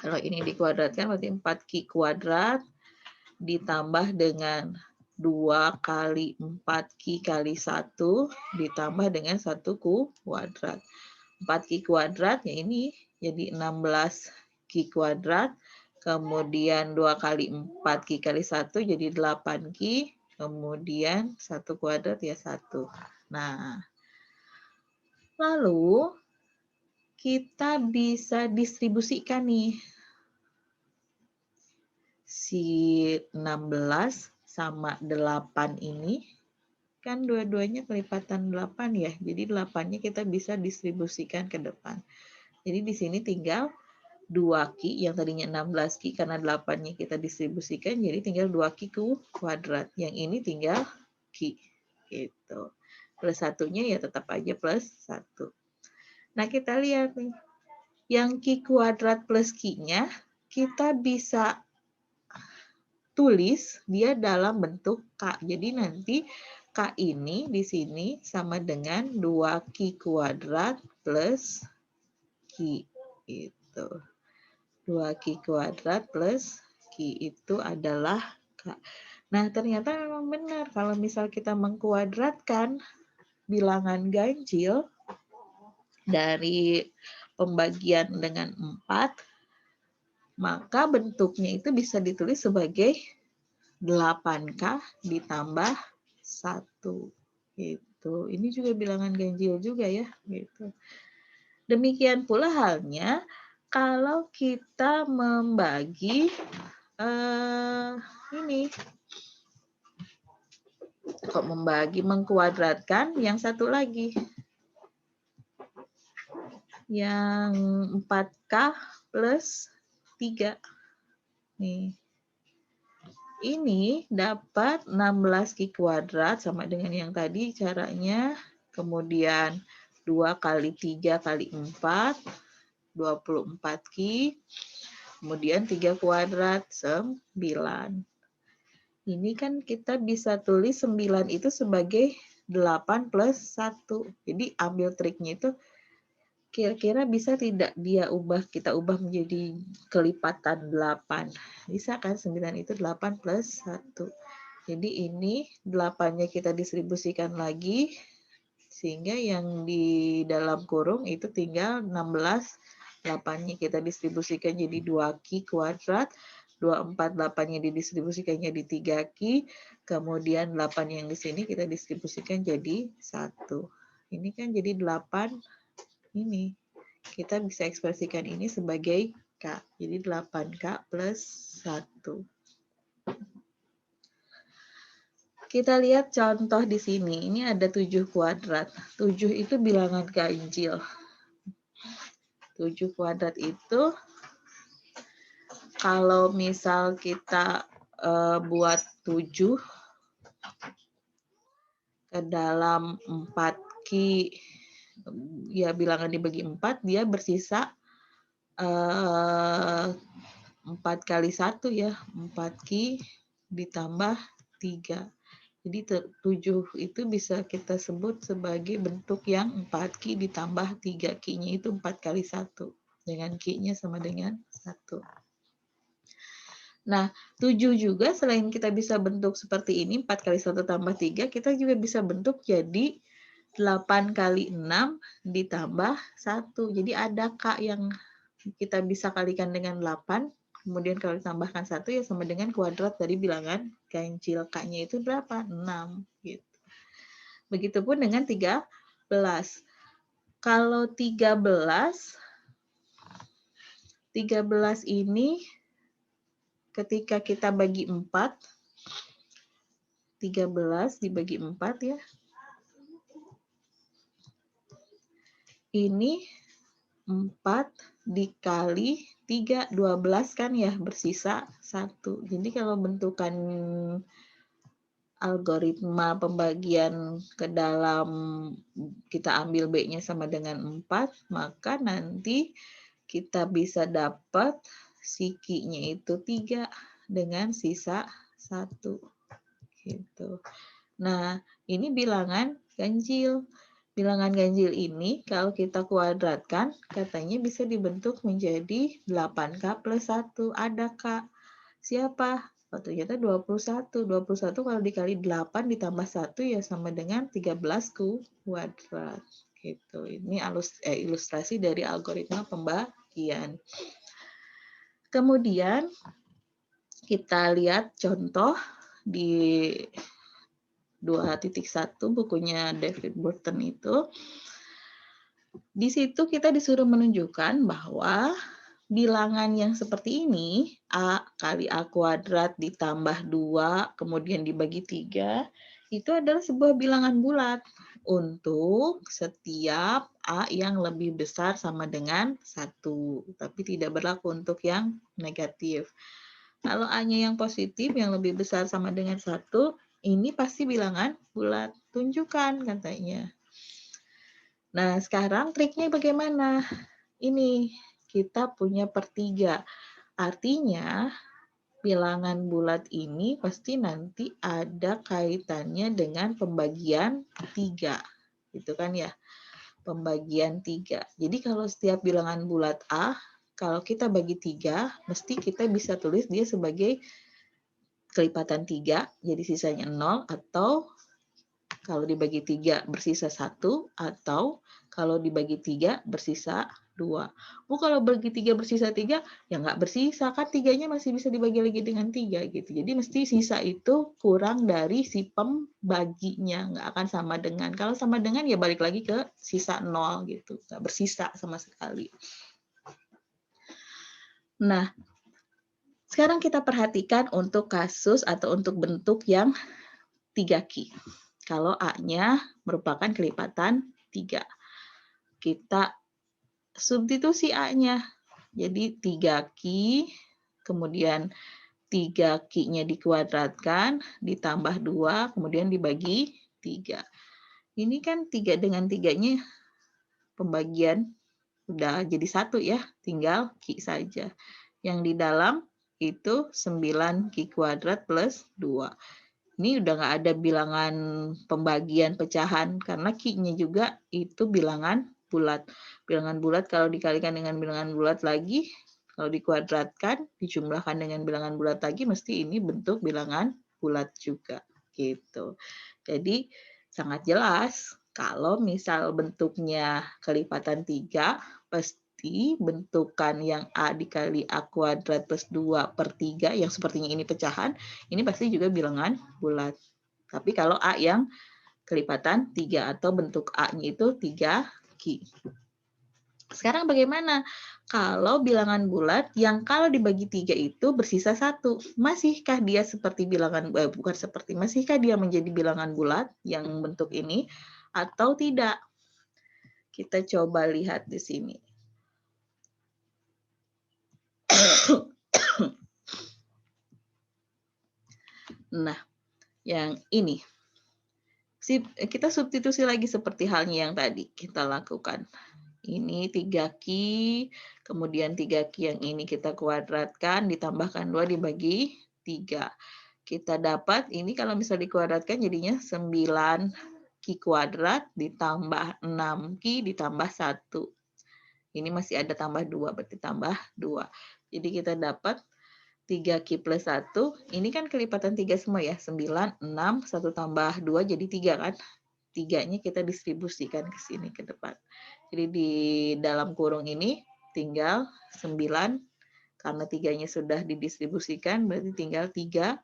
Kalau ini dikuadratkan berarti 4Q kuadrat ditambah dengan 2 kali 4Q kali 1 ditambah dengan 1 kuadrat. 4Q kuadrat ya ini jadi 16Q kuadrat. Kemudian 2 kali 4Q kali 1 jadi 8Q. kemudian 1 kuadrat ya 1. Nah, lalu kita bisa distribusikan nih. Si 16 sama 8 ini, kan dua-duanya kelipatan 8 ya. Jadi 8-nya kita bisa distribusikan ke depan. Jadi di sini tinggal 2Q, yang tadinya 16Q, karena 8-nya kita distribusikan, jadi tinggal 2Q kuadrat. Yang ini tinggal Q. Gitu. Plus satunya ya tetap aja plus 1. Nah, kita lihat nih. Yang Q kuadrat plus Q-nya, kita bisa tulis dia dalam bentuk K. Jadi nanti K ini di sini sama dengan 2Q kuadrat plus Q. Itu. 2Q kuadrat plus Q itu adalah K. Nah, ternyata memang benar. Kalau misal kita mengkuadratkan bilangan ganjil dari pembagian dengan 4, maka bentuknya itu bisa ditulis sebagai 8K ditambah 1. Gitu. Ini juga bilangan ganjil juga ya. Gitu. Demikian pula halnya kalau kita membagi ini. Kok membagi, mengkuadratkan yang satu lagi. Yang 4K plus 3. Nih. Ini dapat 16Q kuadrat sama dengan yang tadi caranya. Kemudian 2 kali 3 kali 4, 24Q. Kemudian 3 kuadrat, 9. Ini kan kita bisa tulis 9 itu sebagai 8 plus 1. Jadi ambil triknya itu, kira-kira bisa tidak kita ubah menjadi kelipatan 8. Bisa kan, 9 itu 8 plus 1. Jadi ini 8-nya kita distribusikan lagi, sehingga yang di dalam kurung itu tinggal 16. 8-nya kita distribusikan jadi 2Q kuadrat. 24, 8-nya didistribusikan jadi 3Q. Kemudian 8 yang di sini kita distribusikan jadi 1. Ini kan jadi 8. Ini kita bisa ekspresikan ini sebagai K. Jadi 8K plus 1. Kita lihat contoh di sini. Ini ada 7 kuadrat. 7 itu bilangan ganjil. 7 kuadrat itu kalau misal kita buat 7 ke dalam 4Q, ya bilangan dibagi 4, dia bersisa 4 kali 1 ya, 4Q ditambah 3. Jadi 7 itu bisa kita sebut sebagai bentuk yang 4Q ditambah 3Q-nya itu 4 kali 1. Dengan Q-nya sama dengan 1. Nah, 7 juga selain kita bisa bentuk seperti ini, 4 kali 1 tambah 3, kita juga bisa bentuk jadi 8 kali 6 ditambah 1. Jadi ada K yang kita bisa kalikan dengan 8, kemudian kalau ditambahkan 1 ya sama dengan kuadrat dari bilangan ganjil. K-nya itu berapa? 6. Gitu. Begitupun dengan 13. Kalau 13 ini ketika kita bagi 4, 13 dibagi 4 ya. Ini 4 dikali 3, 12 kan ya, bersisa 1. Jadi kalau bentukan algoritma pembagian ke dalam, kita ambil B-nya sama dengan 4, maka nanti kita bisa dapat si Q-nya itu 3 dengan sisa 1. Gitu. Nah, ini bilangan ganjil. Bilangan ganjil ini kalau kita kuadratkan, katanya bisa dibentuk menjadi 8K plus 1. Ada K. Siapa? Oh, ternyata 21. 21 kalau dikali 8 ditambah 1 ya sama dengan 13 kuadrat. Gitu. Ini ilustrasi dari algoritma pembagian. Kemudian kita lihat contoh di 2.1 bukunya David Burton itu. Di situ kita disuruh menunjukkan bahwa bilangan yang seperti ini, A kali A kuadrat ditambah 2, kemudian dibagi 3, itu adalah sebuah bilangan bulat untuk setiap A yang lebih besar sama dengan 1, tapi tidak berlaku untuk yang negatif. Kalau A-nya yang positif, yang lebih besar sama dengan 1, ini pasti bilangan bulat. Tunjukkan katanya. Nah, sekarang triknya bagaimana? Ini, kita punya per3. Artinya, bilangan bulat ini pasti nanti ada kaitannya dengan pembagian 3. Gitu kan ya? Pembagian 3. Jadi kalau setiap bilangan bulat A, kalau kita bagi 3, mesti kita bisa tulis dia sebagai kelipatan 3, jadi sisanya 0, atau kalau dibagi 3 bersisa 1, atau kalau dibagi 3 bersisa 2. Kalau bagi 3 bersisa 3, ya nggak bersisa, kan 3-nya masih bisa dibagi lagi dengan 3 gitu. Jadi mesti sisa itu kurang dari si pembaginya, nggak akan sama dengan. Kalau sama dengan ya balik lagi ke sisa 0 gitu, nggak bersisa sama sekali. Nah, sekarang kita perhatikan untuk kasus atau untuk bentuk yang 3Q. Kalau A-nya merupakan kelipatan 3. Kita substitusi A-nya. Jadi 3Q, kemudian 3Q-nya dikuadratkan, ditambah 2, kemudian dibagi 3. Ini kan 3 dengan 3-nya pembagian udah jadi 1 ya, tinggal Q saja. Yang di dalam itu 9Q kuadrat plus 2. Ini udah nggak ada bilangan pembagian pecahan, karena Q-nya juga itu bilangan bulat. Bilangan bulat kalau dikalikan dengan bilangan bulat lagi, kalau dikuadratkan, dijumlahkan dengan bilangan bulat lagi, mesti ini bentuk bilangan bulat juga. Gitu. Jadi sangat jelas, kalau misal bentuknya kelipatan 3, pasti bentukan yang A dikali A kuadrat plus 2/3, yang sepertinya ini pecahan, ini pasti juga bilangan bulat. Tapi kalau A yang kelipatan 3 atau bentuk A-nya itu 3Q. Sekarang bagaimana kalau bilangan bulat yang kalau dibagi 3 itu bersisa 1? Masihkah dia seperti bilangan, bukan seperti, masihkah dia menjadi bilangan bulat yang bentuk ini atau tidak? Kita coba lihat di sini. Nah, yang ini. Kita substitusi lagi seperti halnya yang tadi kita lakukan. Ini 3Q, kemudian 3Q yang ini kita kuadratkan, ditambahkan 2 dibagi 3. Kita dapat, ini kalau misal dikuadratkan jadinya 9Q kuadrat ditambah 6Q ditambah 1. Ini masih ada tambah 2, berarti tambah 2. Jadi kita dapat 3Q plus 1, ini kan kelipatan 3 semua ya, 9, 6, 1 tambah 2 jadi 3 kan. 3-nya kita distribusikan ke sini ke depan. Jadi di dalam kurung ini tinggal 9, karena 3-nya sudah didistribusikan, berarti tinggal 3,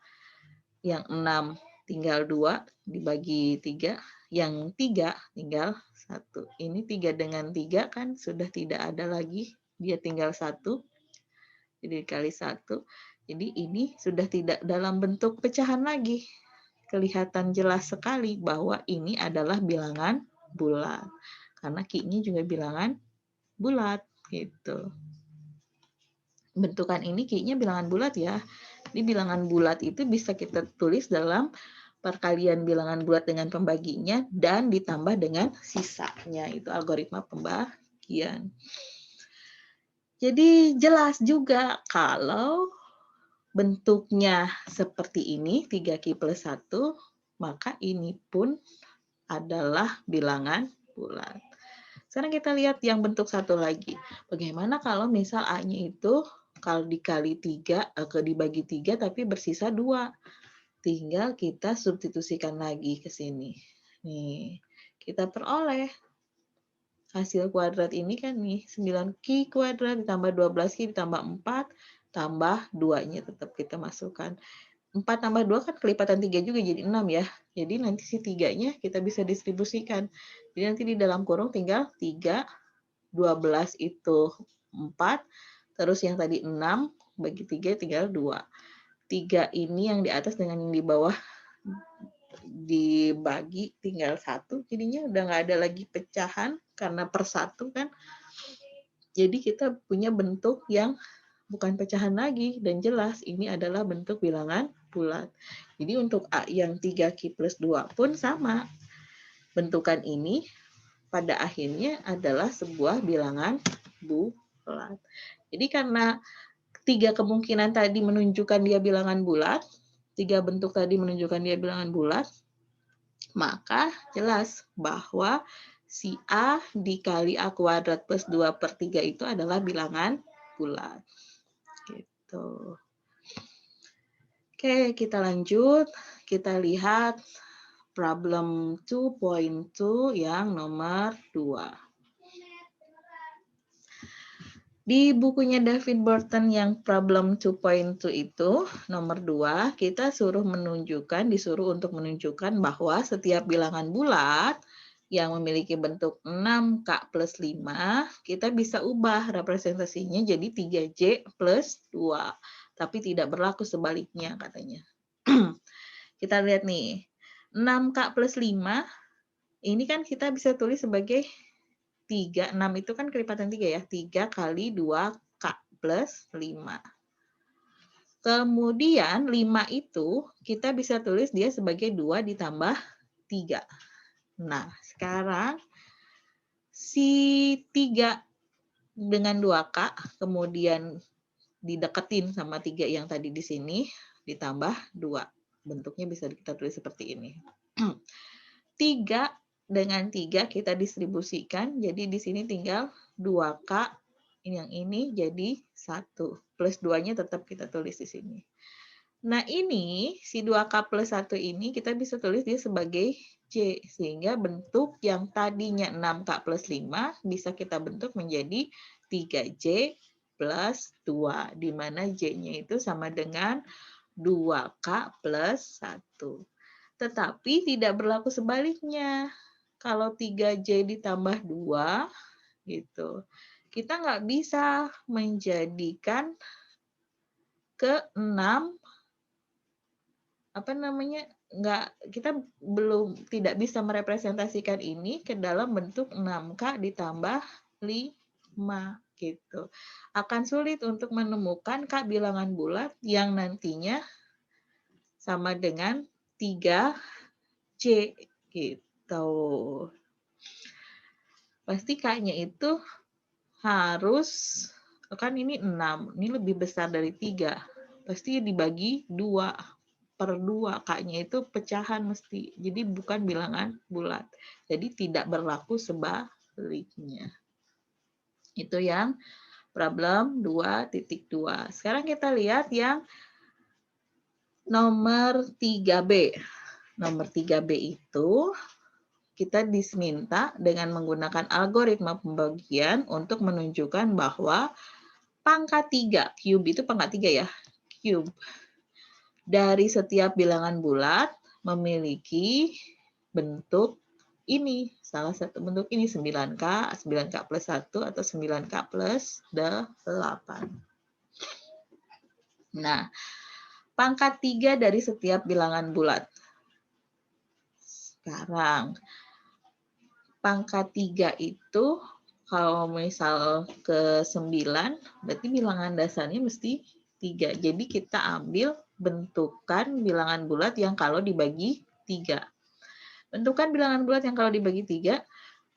yang 6 tinggal 2 dibagi 3, yang 3 tinggal 1. Ini 3 dengan 3 kan sudah tidak ada lagi, dia tinggal 1, jadi dikali 1. Jadi ini sudah tidak dalam bentuk pecahan lagi. Kelihatan jelas sekali bahwa ini adalah bilangan bulat. Karena Q-nya juga bilangan bulat gitu. Bentukan ini Q-nya bilangan bulat ya. Jadi bilangan bulat itu bisa kita tulis dalam perkalian bilangan bulat dengan pembaginya dan ditambah dengan sisanya. Itu algoritma pembagian. Jadi jelas juga kalau bentuknya seperti ini, 3Q plus 1, maka ini pun adalah bilangan bulat. Sekarang kita lihat yang bentuk satu lagi. Bagaimana kalau misal A-nya itu kalau dikali 3, dibagi 3 tapi bersisa 2. Tinggal kita substitusikan lagi ke sini. Nih, kita peroleh hasil kuadrat ini kan nih, 9Q kuadrat ditambah 12Q ditambah 4, tambah 2-nya tetap kita masukkan. 4 tambah 2 kan kelipatan 3 juga jadi 6 ya. Jadi nanti si 3-nya kita bisa distribusikan. Jadi nanti di dalam kurung tinggal 3, 12 itu 4, terus yang tadi 6 bagi 3 tinggal 2. 3 ini yang di atas dengan yang di bawah dibagi tinggal 1, jadinya udah nggak ada lagi pecahan karena per 1 kan. Jadi kita punya bentuk yang bukan pecahan lagi dan jelas ini adalah bentuk bilangan bulat. Jadi untuk A yang 3Q plus 2 pun sama. Bentukan ini pada akhirnya adalah sebuah bilangan bulat. Jadi karena 3 kemungkinan tadi menunjukkan dia bilangan bulat, 3 bentuk tadi menunjukkan dia bilangan bulat, maka jelas bahwa si A dikali A kuadrat plus 2/3 itu adalah bilangan bulat. Gitu. Oke, kita lanjut. Kita lihat problem 2.2 yang nomor 2. Di bukunya David Burton yang problem 2.2 itu, nomor 2, kita disuruh untuk menunjukkan bahwa setiap bilangan bulat yang memiliki bentuk 6K plus 5, kita bisa ubah representasinya jadi 3J plus 2. Tapi tidak berlaku sebaliknya katanya. Kita lihat nih, 6K plus 5, ini kan kita bisa tulis sebagai 3, 6 itu kan kelipatan 3 ya, 3 kali 2K plus 5. Kemudian 5 itu kita bisa tulis dia sebagai 2 ditambah 3. Nah, sekarang si 3 dengan 2K kemudian dideketin sama 3 yang tadi di sini ditambah 2. Bentuknya bisa kita tulis seperti ini. 3 dengan 3 kita distribusikan, jadi di sini tinggal 2K, yang ini jadi 1. Plus 2-nya tetap kita tulis di sini. Nah ini, si 2K plus 1 ini kita bisa tulis dia sebagai J, sehingga bentuk yang tadinya 6K plus 5 bisa kita bentuk menjadi 3J plus 2, di mana J-nya itu sama dengan 2K plus 1. Tetapi tidak berlaku sebaliknya. Kalau 3J ditambah 2, gitu, kita nggak bisa menjadikan ke 6, kita tidak bisa merepresentasikan ini ke dalam bentuk 6K ditambah 5, gitu. Akan sulit untuk menemukan K bilangan bulat yang nantinya sama dengan 3J, gitu. Pasti K-nya itu harus, kan ini 6, ini lebih besar dari 3. Pasti dibagi 2/2, K-nya itu pecahan mesti. Jadi bukan bilangan bulat. Jadi tidak berlaku sebaliknya. Itu yang problem 2.2. Sekarang kita lihat yang nomor 3B. Nomor 3B itu kita diminta dengan menggunakan algoritma pembagian untuk menunjukkan bahwa pangkat 3, cube itu pangkat 3 ya, cube, dari setiap bilangan bulat memiliki bentuk ini, salah satu bentuk ini 9K, 9K plus 1 atau 9K plus 8. Nah, pangkat 3 dari setiap bilangan bulat. Sekarang, pangkat 3 itu kalau misal ke 9, berarti bilangan dasarnya mesti 3. Jadi kita ambil bentukan bilangan bulat yang kalau dibagi 3. Bentukan bilangan bulat yang kalau dibagi 3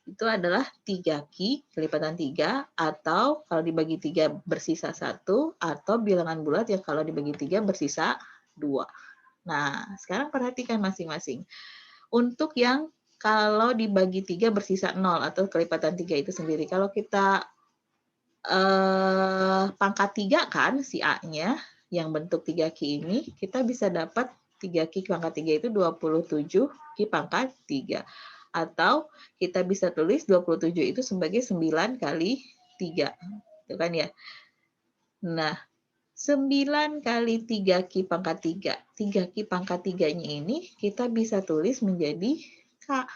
itu adalah 3Q kelipatan 3, atau kalau dibagi 3 bersisa 1, atau bilangan bulat yang kalau dibagi 3 bersisa 2. Nah, sekarang perhatikan masing-masing. Untuk yang kalau dibagi 3 bersisa 0 atau kelipatan 3 itu sendiri. Kalau kita pangkat 3 kan si A-nya yang bentuk 3Q ini, kita bisa dapat 3Q pangkat 3 itu 27Q pangkat 3. Atau kita bisa tulis 27 itu sebagai 9 kali 3. Itu kan ya. Nah, 9 kali 3Q pangkat 3. 3Q pangkat 3-nya ini kita bisa tulis menjadi K.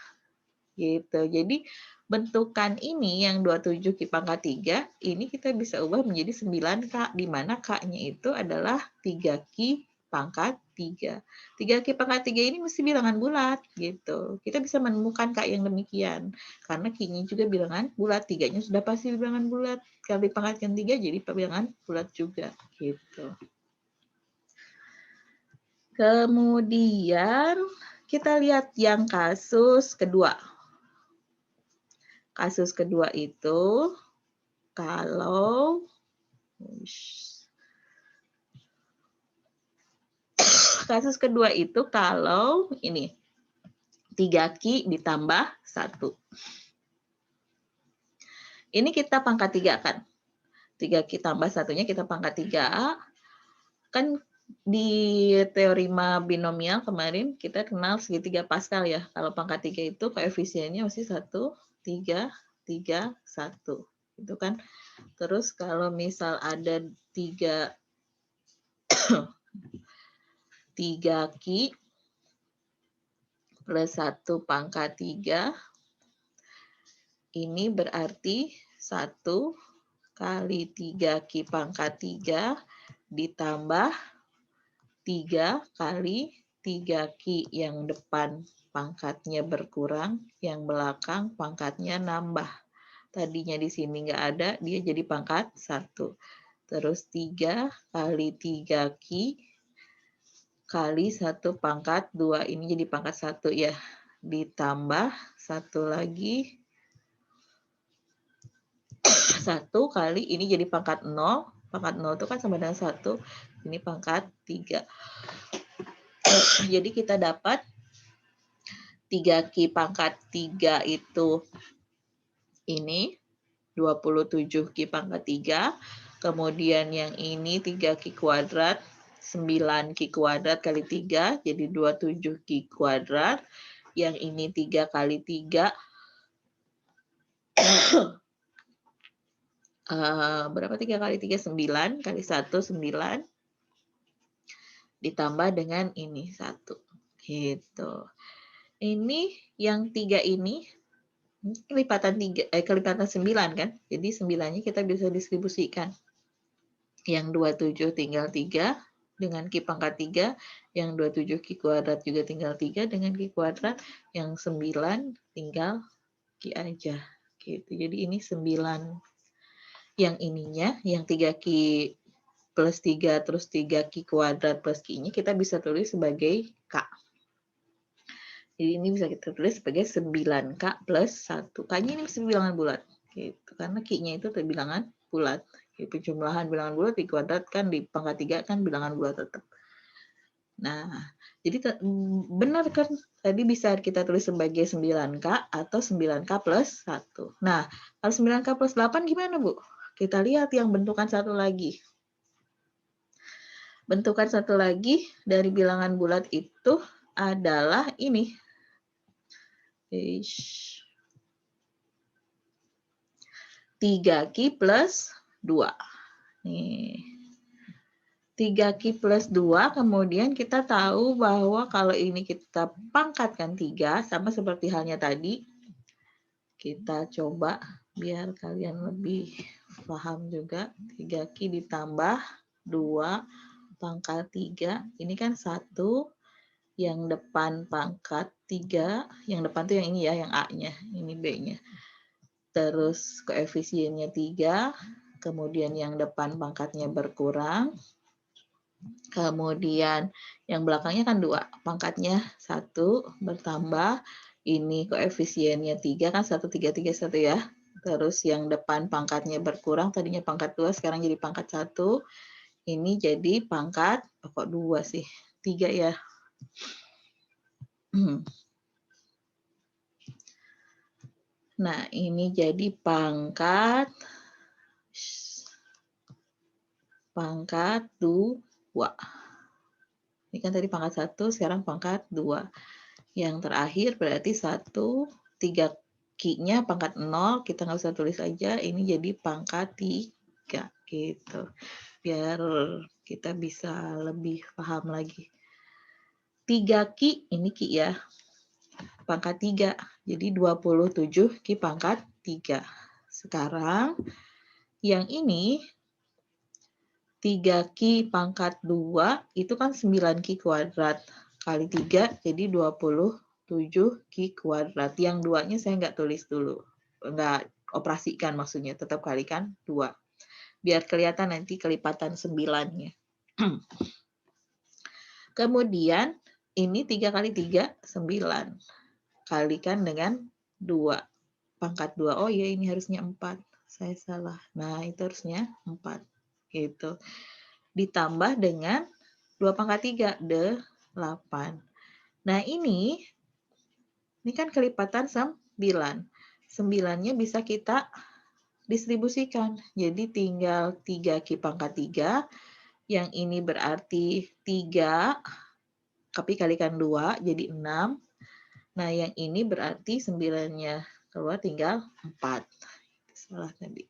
Gitu. Jadi bentukan ini yang 27Q pangkat 3, ini kita bisa ubah menjadi 9K, di mana K-nya itu adalah 3Q pangkat 3. 3Q pangkat 3 ini mesti bilangan bulat. Gitu. Kita bisa menemukan K yang demikian. Karena Q-nya juga bilangan bulat. 3-nya sudah pasti bilangan bulat. Kalau dipangkatkan 3 jadi bilangan bulat juga. Gitu. Kemudian kita lihat yang kasus kedua. Kasus kedua itu kalau ini 3Q ditambah 1. Ini kita pangkat 3 kan. 3Q tambah 1-nya kita pangkat 3. Kan di teorema binomial kemarin kita kenal segitiga Pascal ya. Kalau pangkat 3 itu koefisiennya mesti 1, 3, 3, 1. Itu kan. Terus kalau misal ada 3Q plus 1 pangkat 3, ini berarti 1 kali 3Q pangkat 3 ditambah 3 kali 3Q yang depan pangkatnya berkurang, yang belakang pangkatnya nambah. Tadinya di sini nggak ada, dia jadi pangkat 1. Terus 3 kali 3Q kali 1 pangkat 2. Ini jadi pangkat 1 ya. Ditambah 1 lagi. 1 kali ini jadi pangkat 0. Pangkat 0 itu kan sama dengan 1. Ini pangkat 3. Jadi kita dapat 3Q pangkat 3 itu ini 27Q pangkat 3. Kemudian yang ini 3Q kuadrat, 9Q kuadrat kali 3, jadi 27Q kuadrat. Yang ini 3 kali 3, berapa 3 kali 3? 9, kali 1, 9. Ditambah dengan ini 1. Gitu. Ini yang 3 ini, kelipatan 9 kan? Jadi 9-nya kita bisa distribusikan. Yang 27 tinggal 3 dengan Q pangkat 3, yang 27Q kuadrat juga tinggal 3 dengan Q kuadrat, yang 9 tinggal Q aja. Gitu. Jadi ini 9. Yang ininya, yang 3Q plus 3 terus 3Q kuadrat plus Q-nya kita bisa tulis sebagai K. Jadi ini bisa kita tulis sebagai 9K plus 1. K-nya ini mesti bilangan bulat. Gitu. Karena Q-nya itu bilangan bulat. Penjumlahan bilangan bulat dikuadratkan di pangkat 3 kan bilangan bulat tetap. Nah, jadi benar kan tadi bisa kita tulis sebagai 9K atau 9K plus 1. Nah, kalau 9K plus 8 gimana, Bu? Kita lihat yang bentukan satu lagi. Bentukan satu lagi dari bilangan bulat itu adalah ini. 3Q plus 2. Nih. 3Q plus 2, kemudian kita tahu bahwa kalau ini kita pangkatkan 3, sama seperti halnya tadi. Kita coba biar kalian lebih paham juga. 3Q ditambah 2 pangkat 3. Ini kan 1, yang depan pangkat 3. Yang depan tuh yang ini ya, yang A-nya. Ini B-nya. Terus koefisiennya 3. Kemudian yang depan pangkatnya berkurang. Kemudian yang belakangnya kan 2, pangkatnya 1 bertambah, ini koefisiennya 3 kan 1, 3, 3, 1 ya. Terus yang depan pangkatnya berkurang, tadinya pangkat 2 sekarang jadi pangkat 1. Ini jadi pangkat, kok 2 sih, 3 ya. Nah ini jadi pangkat 2. Ini kan tadi pangkat 1, sekarang pangkat 2. Yang terakhir berarti 1, 3 Q-nya pangkat 0, kita nggak usah tulis aja, ini jadi pangkat 3. Gitu. Biar kita bisa lebih paham lagi. 3 Ki, ini Ki ya, pangkat 3. Jadi 27 Ki pangkat 3. Sekarang yang ini 3 Ki pangkat 2 itu kan 9 Ki kuadrat. Kali 3 jadi 27 Ki kuadrat. Yang duanya saya nggak tulis dulu. Nggak operasikan maksudnya, tetap kalikan 2. Biar kelihatan nanti kelipatan 9-nya. Kemudian ini 3 kali 3, 9. Kalikan dengan 2. Pangkat 2. Oh ya, ini harusnya 4. Saya salah. Nah, itu harusnya 4. Gitu. Ditambah dengan 2 pangkat 3, 8. Nah, ini kan kelipatan 9. 9-nya bisa kita distribusikan. Jadi tinggal 3 Ki pangkat 3. Yang ini berarti 3, tapi kalikan 2, jadi 6. Nah, yang ini berarti 9-nya keluar tinggal 4. Salah tadi.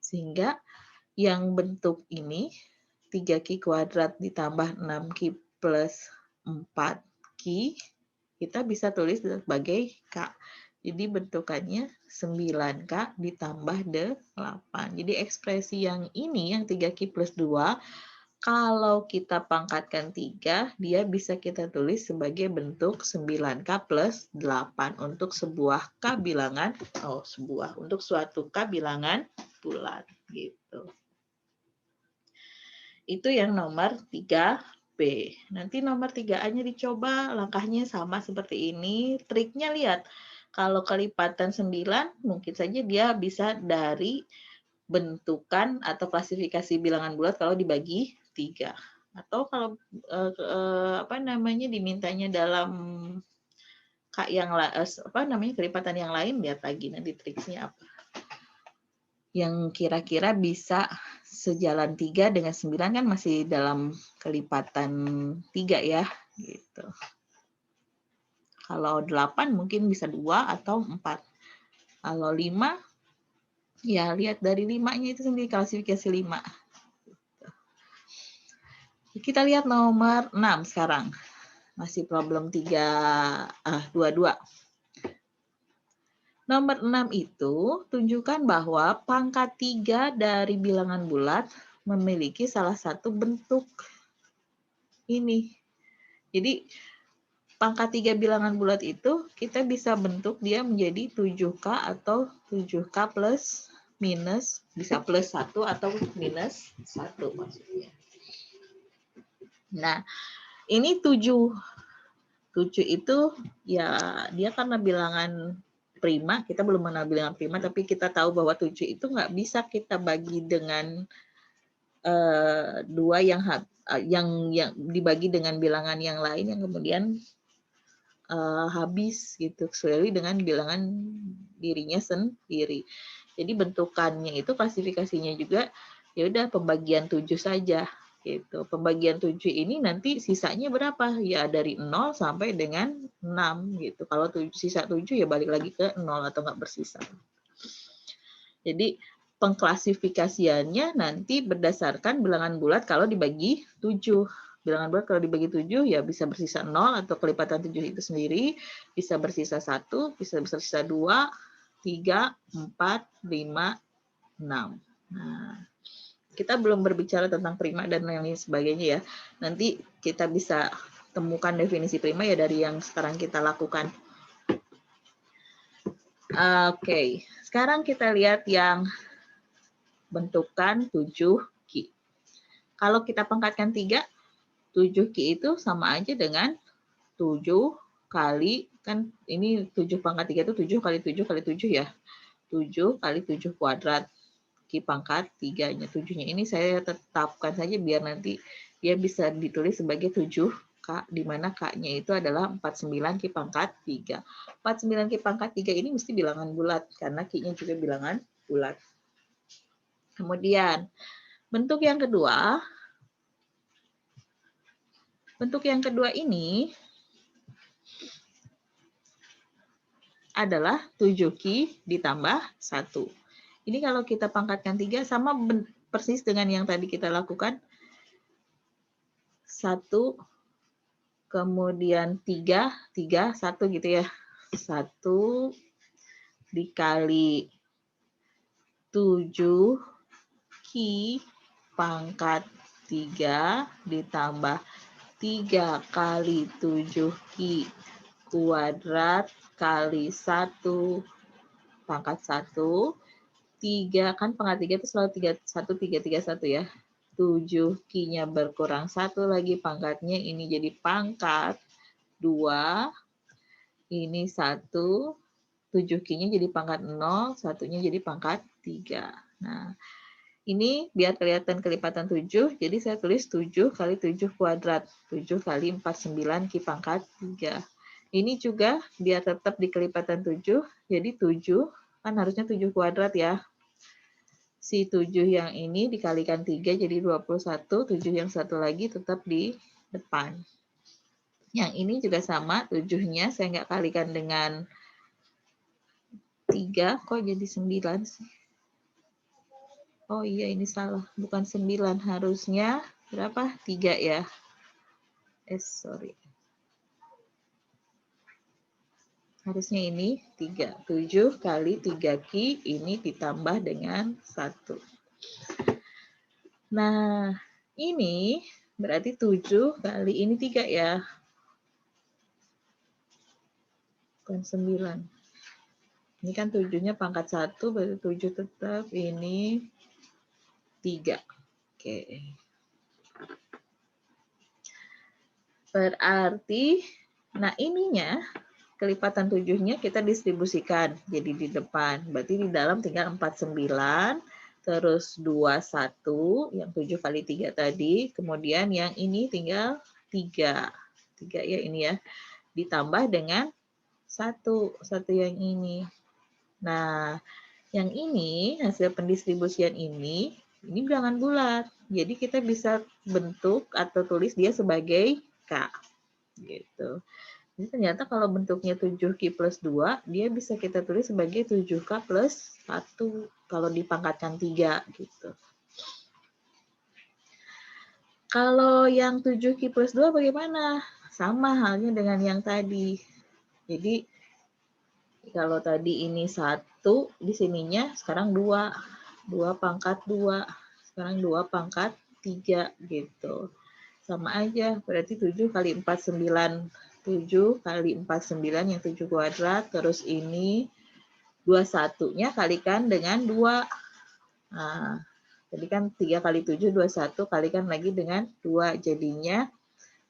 Sehingga yang bentuk ini 3 Ki kuadrat ditambah 6 Ki plus 4 Ki, kita bisa tulis sebagai K. Jadi bentukannya 9K ditambah 8. Jadi ekspresi yang ini, yang 3 Ki plus 2, kalau kita pangkatkan 3, dia bisa kita tulis sebagai bentuk 9K plus 8 untuk sebuah K bilangan, untuk suatu K bilangan bulat. Gitu. Itu yang nomor 3B. Nanti nomor 3A-nya dicoba, langkahnya sama seperti ini. Triknya lihat, kalau kelipatan 9, mungkin saja dia bisa dari bentukan atau klasifikasi bilangan bulat kalau dibagi 3. Atau kalau dimintanya dalam kelipatan yang lain, lihat lagi nanti triknya apa. Yang kira-kira bisa sejalan 3 dengan 9 kan masih dalam kelipatan 3 ya, gitu. Kalau 8 mungkin bisa 2 atau 4. Kalau 5, ya lihat dari 5-nya itu sendiri, klasifikasi 5. Kita lihat nomor 6 sekarang. Masih problem 22. Nomor 6 itu tunjukkan bahwa pangkat 3 dari bilangan bulat memiliki salah satu bentuk ini. Jadi pangkat 3 bilangan bulat itu kita bisa bentuk dia menjadi 7K atau 7K plus minus, bisa plus 1 atau minus 1 maksudnya. Nah, ini 7. 7 itu ya dia karena bilangan prima, kita belum mengenal bilangan prima, tapi kita tahu bahwa 7 itu nggak bisa kita bagi dengan 2 yang dibagi dengan bilangan yang lain yang kemudian habis gitu, kecuali dengan bilangan dirinya sendiri. Jadi bentukannya itu klasifikasinya juga ya udah pembagian 7 saja gitu. Pembagian 7 ini nanti sisanya berapa? Ya dari 0 sampai dengan 6 gitu. Kalau sisa 7 ya balik lagi ke 0 atau nggak bersisa. Jadi pengklasifikasiannya nanti berdasarkan bilangan bulat kalau dibagi 7. Bilangan bulat kalau dibagi 7 ya bisa bersisa 0 atau kelipatan 7 itu sendiri, bisa bersisa 1, bisa bersisa 2, 3, 4, 5, 6. Nah, kita belum berbicara tentang prima dan lain sebagainya ya. Nanti kita bisa temukan definisi prima ya dari yang sekarang kita lakukan. Oke, sekarang kita lihat yang bentukan 7 Ki. Kalau kita pangkatkan 3, 7 Ki itu sama aja dengan 7 kali, kan ini 7 pangkat 3 itu 7 kali 7 kali 7 ya. 7 kali 7 kuadrat. Ki pangkat 3-nya. 7-nya ini saya tetapkan saja biar nanti dia bisa ditulis sebagai 7K, di mana K-nya itu adalah 49 Ki pangkat 3. 49 Ki pangkat 3 ini mesti bilangan bulat, karena Ki-nya juga bilangan bulat. Kemudian, bentuk yang kedua ini adalah 7 Ki ditambah 1. Ini kalau kita pangkatkan 3 sama persis dengan yang tadi kita lakukan. 1, kemudian 3, 1 gitu ya. 1 dikali 7 Ki pangkat 3 ditambah 3 kali 7 Ki kuadrat kali 1 pangkat 1. 3 kan pangkat 3 itu selalu 1 ya. 7 Ki-nya berkurang 1 lagi pangkatnya, ini jadi pangkat 2. Ini 1, 7 Ki-nya jadi pangkat 0, 1-nya jadi pangkat 3. Nah, ini biar kelihatan kelipatan 7, jadi saya tulis 7 kali 7 kuadrat. 7 kali 4, 9 Ki pangkat 3. Ini juga biar tetap di kelipatan 7, jadi 7, kan harusnya 7 kuadrat ya. Si 7 yang ini dikalikan 3 jadi 21, 7 yang satu lagi tetap di depan. Yang ini juga sama, 7-nya saya nggak kalikan dengan 3, kok jadi 9 sih? Oh iya, ini salah, bukan 9, harusnya berapa? 3 ya. Sorry. Harusnya ini 3. 7 kali 3 Ki, ini ditambah dengan 1. Nah, ini berarti 7 kali ini 3 ya. Bukan 9. Ini kan 7-nya pangkat 1, berarti 7 tetap, ini 3. Oke. Berarti, nah ininya, kelipatan 7-nya kita distribusikan jadi di depan. Berarti di dalam tinggal 49, terus 21, yang 7 kali 3 tadi. Kemudian yang ini tinggal 3. 3 ya ini ya. Ditambah dengan 1 yang ini. Nah, yang ini, hasil pendistribusian ini bilangan bulat. Jadi kita bisa bentuk atau tulis dia sebagai K. Gitu. Jadi ternyata kalau bentuknya 7Ki plus 2, dia bisa kita tulis sebagai 7K plus 1 kalau dipangkatkan 3 gitu. Kalau yang 7Ki plus 2 bagaimana? Sama halnya dengan yang tadi. Jadi kalau tadi ini 1, di sininya sekarang 2. 2 pangkat 2. Sekarang 2 pangkat 3 gitu. Sama aja, berarti 7 kali 4, 9. 7 kali 4, 9 yang 7 kuadrat, terus ini 21-nya kalikan dengan 2. Nah, jadi kan 3 kali 7, 21, kalikan lagi dengan 2, jadinya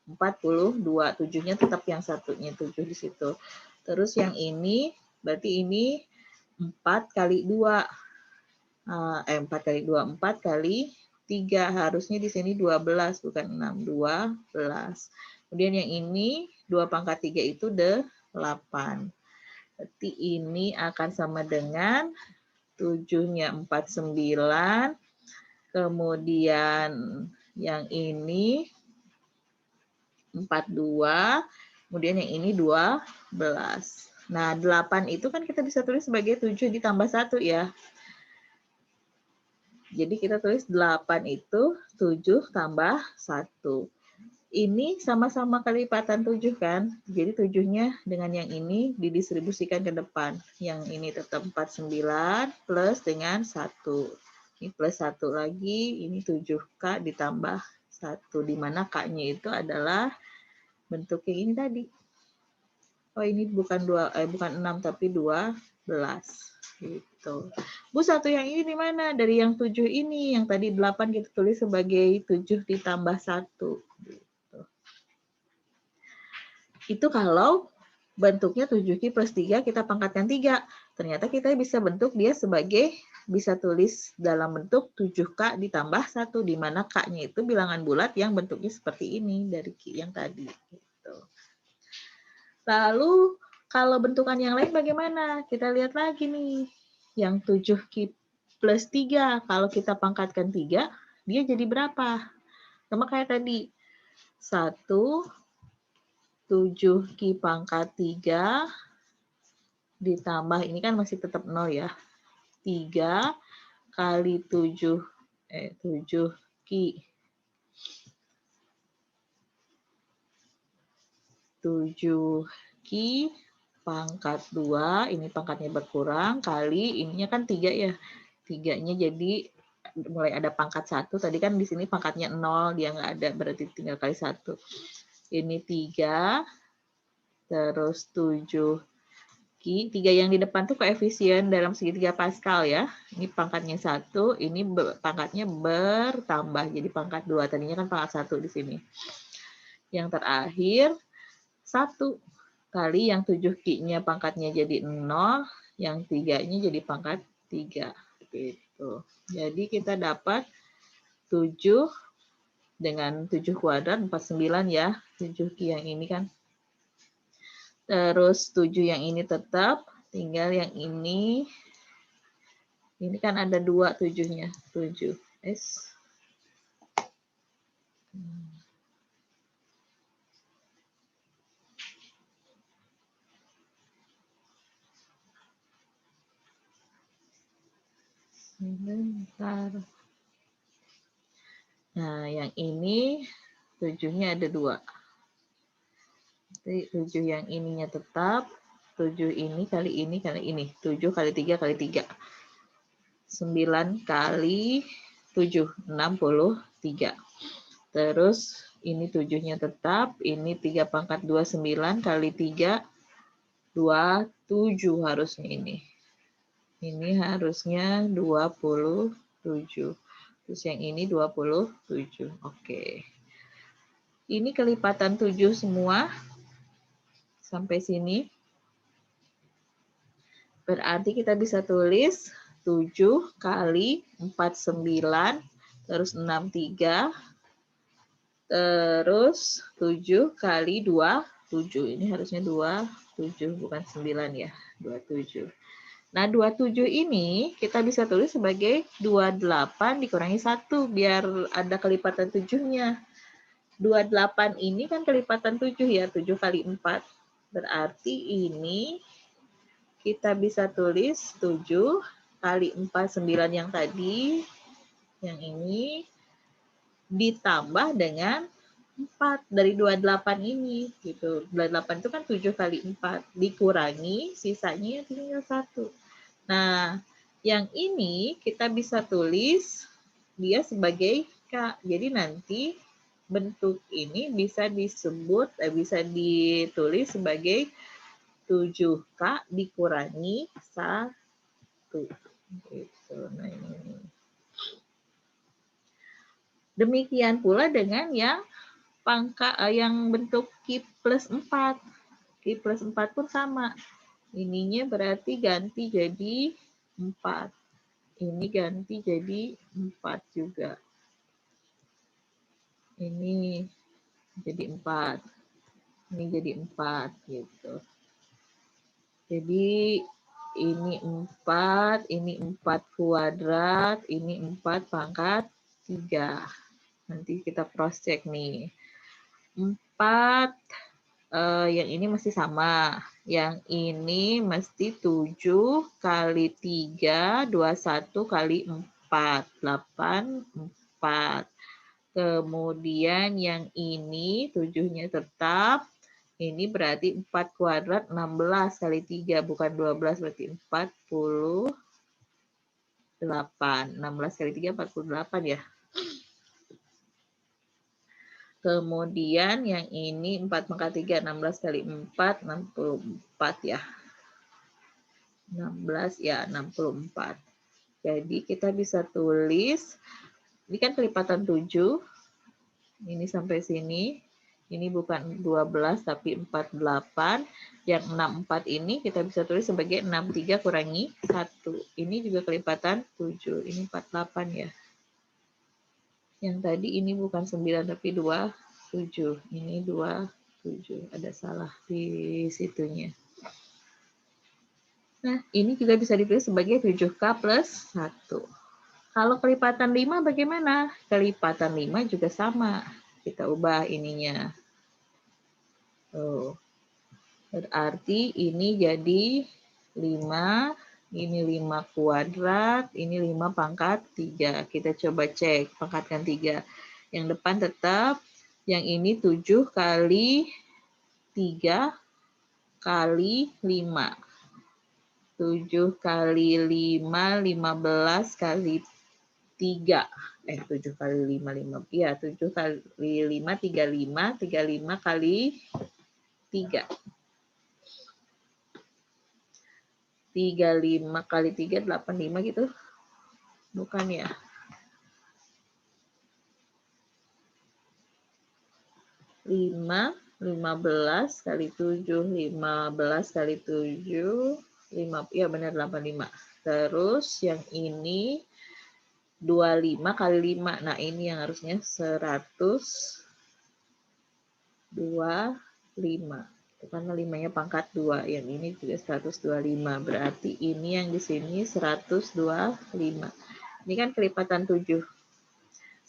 42. 7-nya tetap yang satunya, 7 di situ. Terus yang ini, berarti ini 4 kali 2. 4 kali 2, 4 kali 3. Harusnya di sini 12, bukan 6. 12. Kemudian yang ini 2 pangkat 3 itu 8. Berarti ini akan sama dengan 7-nya 49. Kemudian yang ini 42. Kemudian yang ini 12. Nah, 8 itu kan kita bisa tulis sebagai 7 ditambah 1 ya. Jadi kita tulis 8 itu 7 tambah 1. Ini sama-sama kelipatan 7 kan? Jadi 7-nya dengan yang ini didistribusikan ke depan. Yang ini tetap 49 plus dengan 1. Ini plus 1 lagi, ini 7K ditambah 1. Di mana K-nya itu adalah bentuk yang ini tadi. Oh, ini bukan 6 tapi 12. Gitu. Bu, 1 yang ini di mana? Dari yang 7 ini, yang tadi 8 kita tulis sebagai 7 ditambah 1. Gitu. Itu kalau bentuknya 7Ki plus 3 kita pangkatkan 3. Ternyata kita bisa bentuk dia sebagai, bisa tulis dalam bentuk 7K ditambah 1, di mana K-nya itu bilangan bulat yang bentuknya seperti ini dari Ki yang tadi. Gitu. Lalu kalau bentukan yang lain bagaimana? Kita lihat lagi nih. Yang 7Ki plus 3, kalau kita pangkatkan 3, dia jadi berapa? Sama kayak tadi. 1, 7Ki pangkat 3, ditambah, ini kan masih tetap 0 ya. 3 kali 7Ki 7Q pangkat 2, ini pangkatnya berkurang, kali ininya kan 3 ya. 3-nya jadi mulai ada pangkat 1, tadi kan di sini pangkatnya 0, dia nggak ada, berarti tinggal kali 1. Ini 3, terus 7Q, 3 yang di depan tuh koefisien dalam segitiga Pascal ya. Ini pangkatnya 1, ini pangkatnya bertambah, jadi pangkat 2, tadinya kan pangkat 1 di sini. Yang terakhir 1 kali yang 7Q-nya pangkatnya jadi 0, yang 3-nya jadi pangkat 3. Gitu. Jadi kita dapat 7 dengan 7 kuadrat, 49 ya. 7Q yang ini kan. Terus 7 yang ini tetap, tinggal yang ini. Ini kan ada 2 7-nya. 7. S. Sebentar. Nah, yang ini 7-nya ada 2. Jadi 7 yang ininya tetap, 7 ini kali ini kali ini. 7 kali 3 kali 3. 9 kali 7, 63. Terus ini 7-nya tetap, ini 3 pangkat 2, 9 kali 3, 27 harusnya ini. Ini harusnya 27. Terus yang ini 27. Oke. Ini kelipatan 7 semua. Sampai sini. Berarti kita bisa tulis 7 kali 49, terus 63, terus 7 kali 2, 7. Ini harusnya 27, bukan 9 ya. 27. Nah, 27 ini kita bisa tulis sebagai 28 dikurangi 1, biar ada kelipatan 7-nya. 28 ini kan kelipatan 7 ya, 7 kali 4. Berarti ini kita bisa tulis 7 kali 4, 9 yang tadi, yang ini, ditambah dengan 4 dari 28 ini. Gitu. 28 itu kan 7 kali 4, dikurangi, sisanya tinggal 1. Nah, yang ini kita bisa tulis dia sebagai K. Jadi nanti bentuk ini bisa disebut, bisa ditulis sebagai 7K dikurangi 1. Gitu. Nah, ini. Demikian pula dengan yang yang bentuk Q plus 4. Q plus 4 pun sama. Ininya berarti ganti jadi 4. Ini ganti jadi 4 juga. Ini jadi 4. Ini jadi 4 gitu. Jadi ini 4, ini 4 kuadrat, ini 4 pangkat 3. Nanti kita cross check nih. 4 yang ini masih sama. Yang ini mesti 7 kali 3, 21 kali 4, 8, 4. Kemudian yang ini 7-nya tetap. Ini berarti 4 kuadrat 16 kali 3, bukan 12, berarti 48. 16 kali 3, 48 ya. Kemudian yang ini 4 pangkat 3, 16 kali 4, 64 ya. 16 ya, 64. Jadi kita bisa tulis, ini kan kelipatan 7, ini sampai sini, ini bukan 12 tapi 48, yang 64 ini kita bisa tulis sebagai 63 kurangi 1. Ini juga kelipatan 7, ini 48 ya. Yang tadi ini bukan 9 tapi 27. Ini 27. Ada salah di situnya. Nah, ini juga bisa ditulis sebagai 7K plus 1. Kalau kelipatan 5 bagaimana? Kelipatan 5 juga sama. Kita ubah ininya. Berarti ini jadi 5. Ini 5 kuadrat, ini 5 pangkat 3. Kita coba cek, pangkatkan 3. Yang depan tetap, yang ini 7 kali 3 kali 5. 7 kali 5, 15 kali 3. 7 kali 5, 5. Iya, 7 kali 5, 35. 35 kali 3. 35 kali 3, 85 gitu. Bukan ya? 5, 15 kali 7, 15 kali 7, 5, ya benar 85. Terus yang ini 25 kali 5. Nah, ini yang harusnya 125. Karena 5-nya pangkat 2. Yang ini juga 125. Berarti ini yang di sini 125. Ini kan kelipatan 7.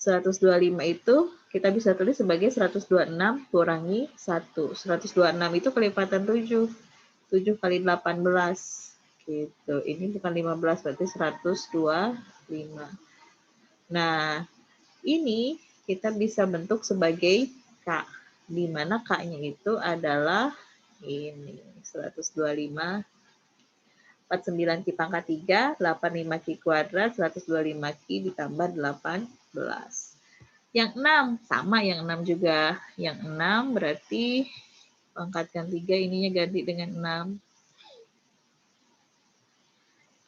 125 itu kita bisa tulis sebagai 126 kurangi 1. 126 itu kelipatan 7. 7 kali 18. Gitu. Ini bukan 15, berarti 125. Nah, ini kita bisa bentuk sebagai K, di mana K-nya itu adalah ini 125, 49 Q pangkat 3, 85 Q kuadrat, 125 Q ditambah 18. Yang 6, sama yang 6 juga. Yang 6 berarti pangkatkan 3, ininya ganti dengan 6.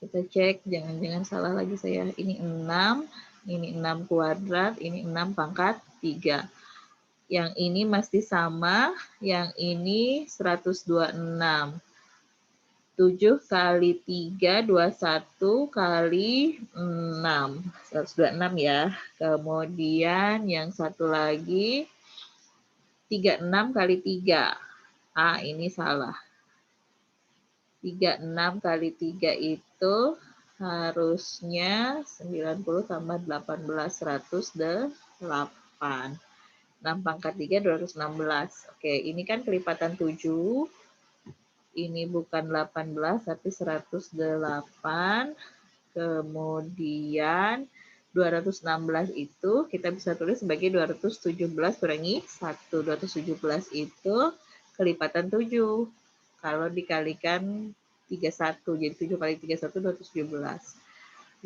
Kita cek, jangan-jangan salah lagi saya. Ini 6, ini 6 kuadrat, ini 6 pangkat 3. Yang ini masih sama, yang ini 126. 7 kali 3, 21 kali 6. 126 ya. Kemudian yang satu lagi, 36 kali 3. Ini salah. 36 kali 3 itu harusnya 90 tambah 18, 108. 6 pangkat 3, 216. Oke, ini kan kelipatan 7. Ini bukan 18, tapi 108. Kemudian 216 itu kita bisa tulis sebagai 217 kurangi 1. 217 itu kelipatan 7. Kalau dikalikan 31, jadi 7 kali 31, 217.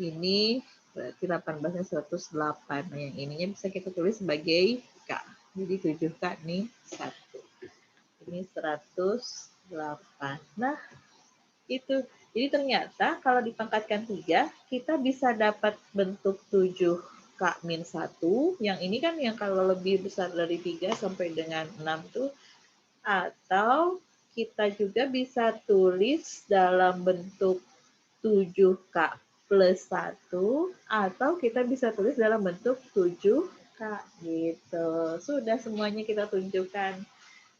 Ini berarti 18-nya 108. Nah, yang ininya bisa kita tulis sebagai K. Jadi 7K nih 1. Ini 108. Nah, itu. Jadi ternyata kalau dipangkatkan 3, kita bisa dapat bentuk 7K-1. Yang ini kan yang kalau lebih besar dari 3 sampai dengan 6 tuh. Atau kita juga bisa tulis dalam bentuk 7K plus 1, atau kita bisa tulis dalam bentuk 7K gitu. Sudah semuanya kita tunjukkan.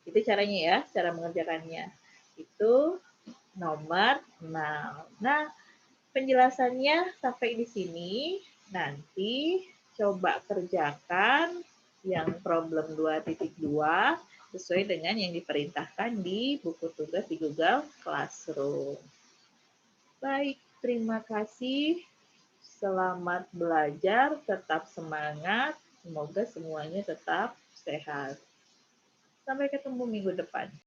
Itu caranya ya, cara mengerjakannya. Itu nomor 6. Nah, penjelasannya sampai di sini. Nanti coba kerjakan yang problem 2.2 sesuai dengan yang diperintahkan di buku tugas di Google Classroom. Baik, terima kasih. Selamat belajar, tetap semangat. Semoga semuanya tetap sehat. Sampai ketemu minggu depan.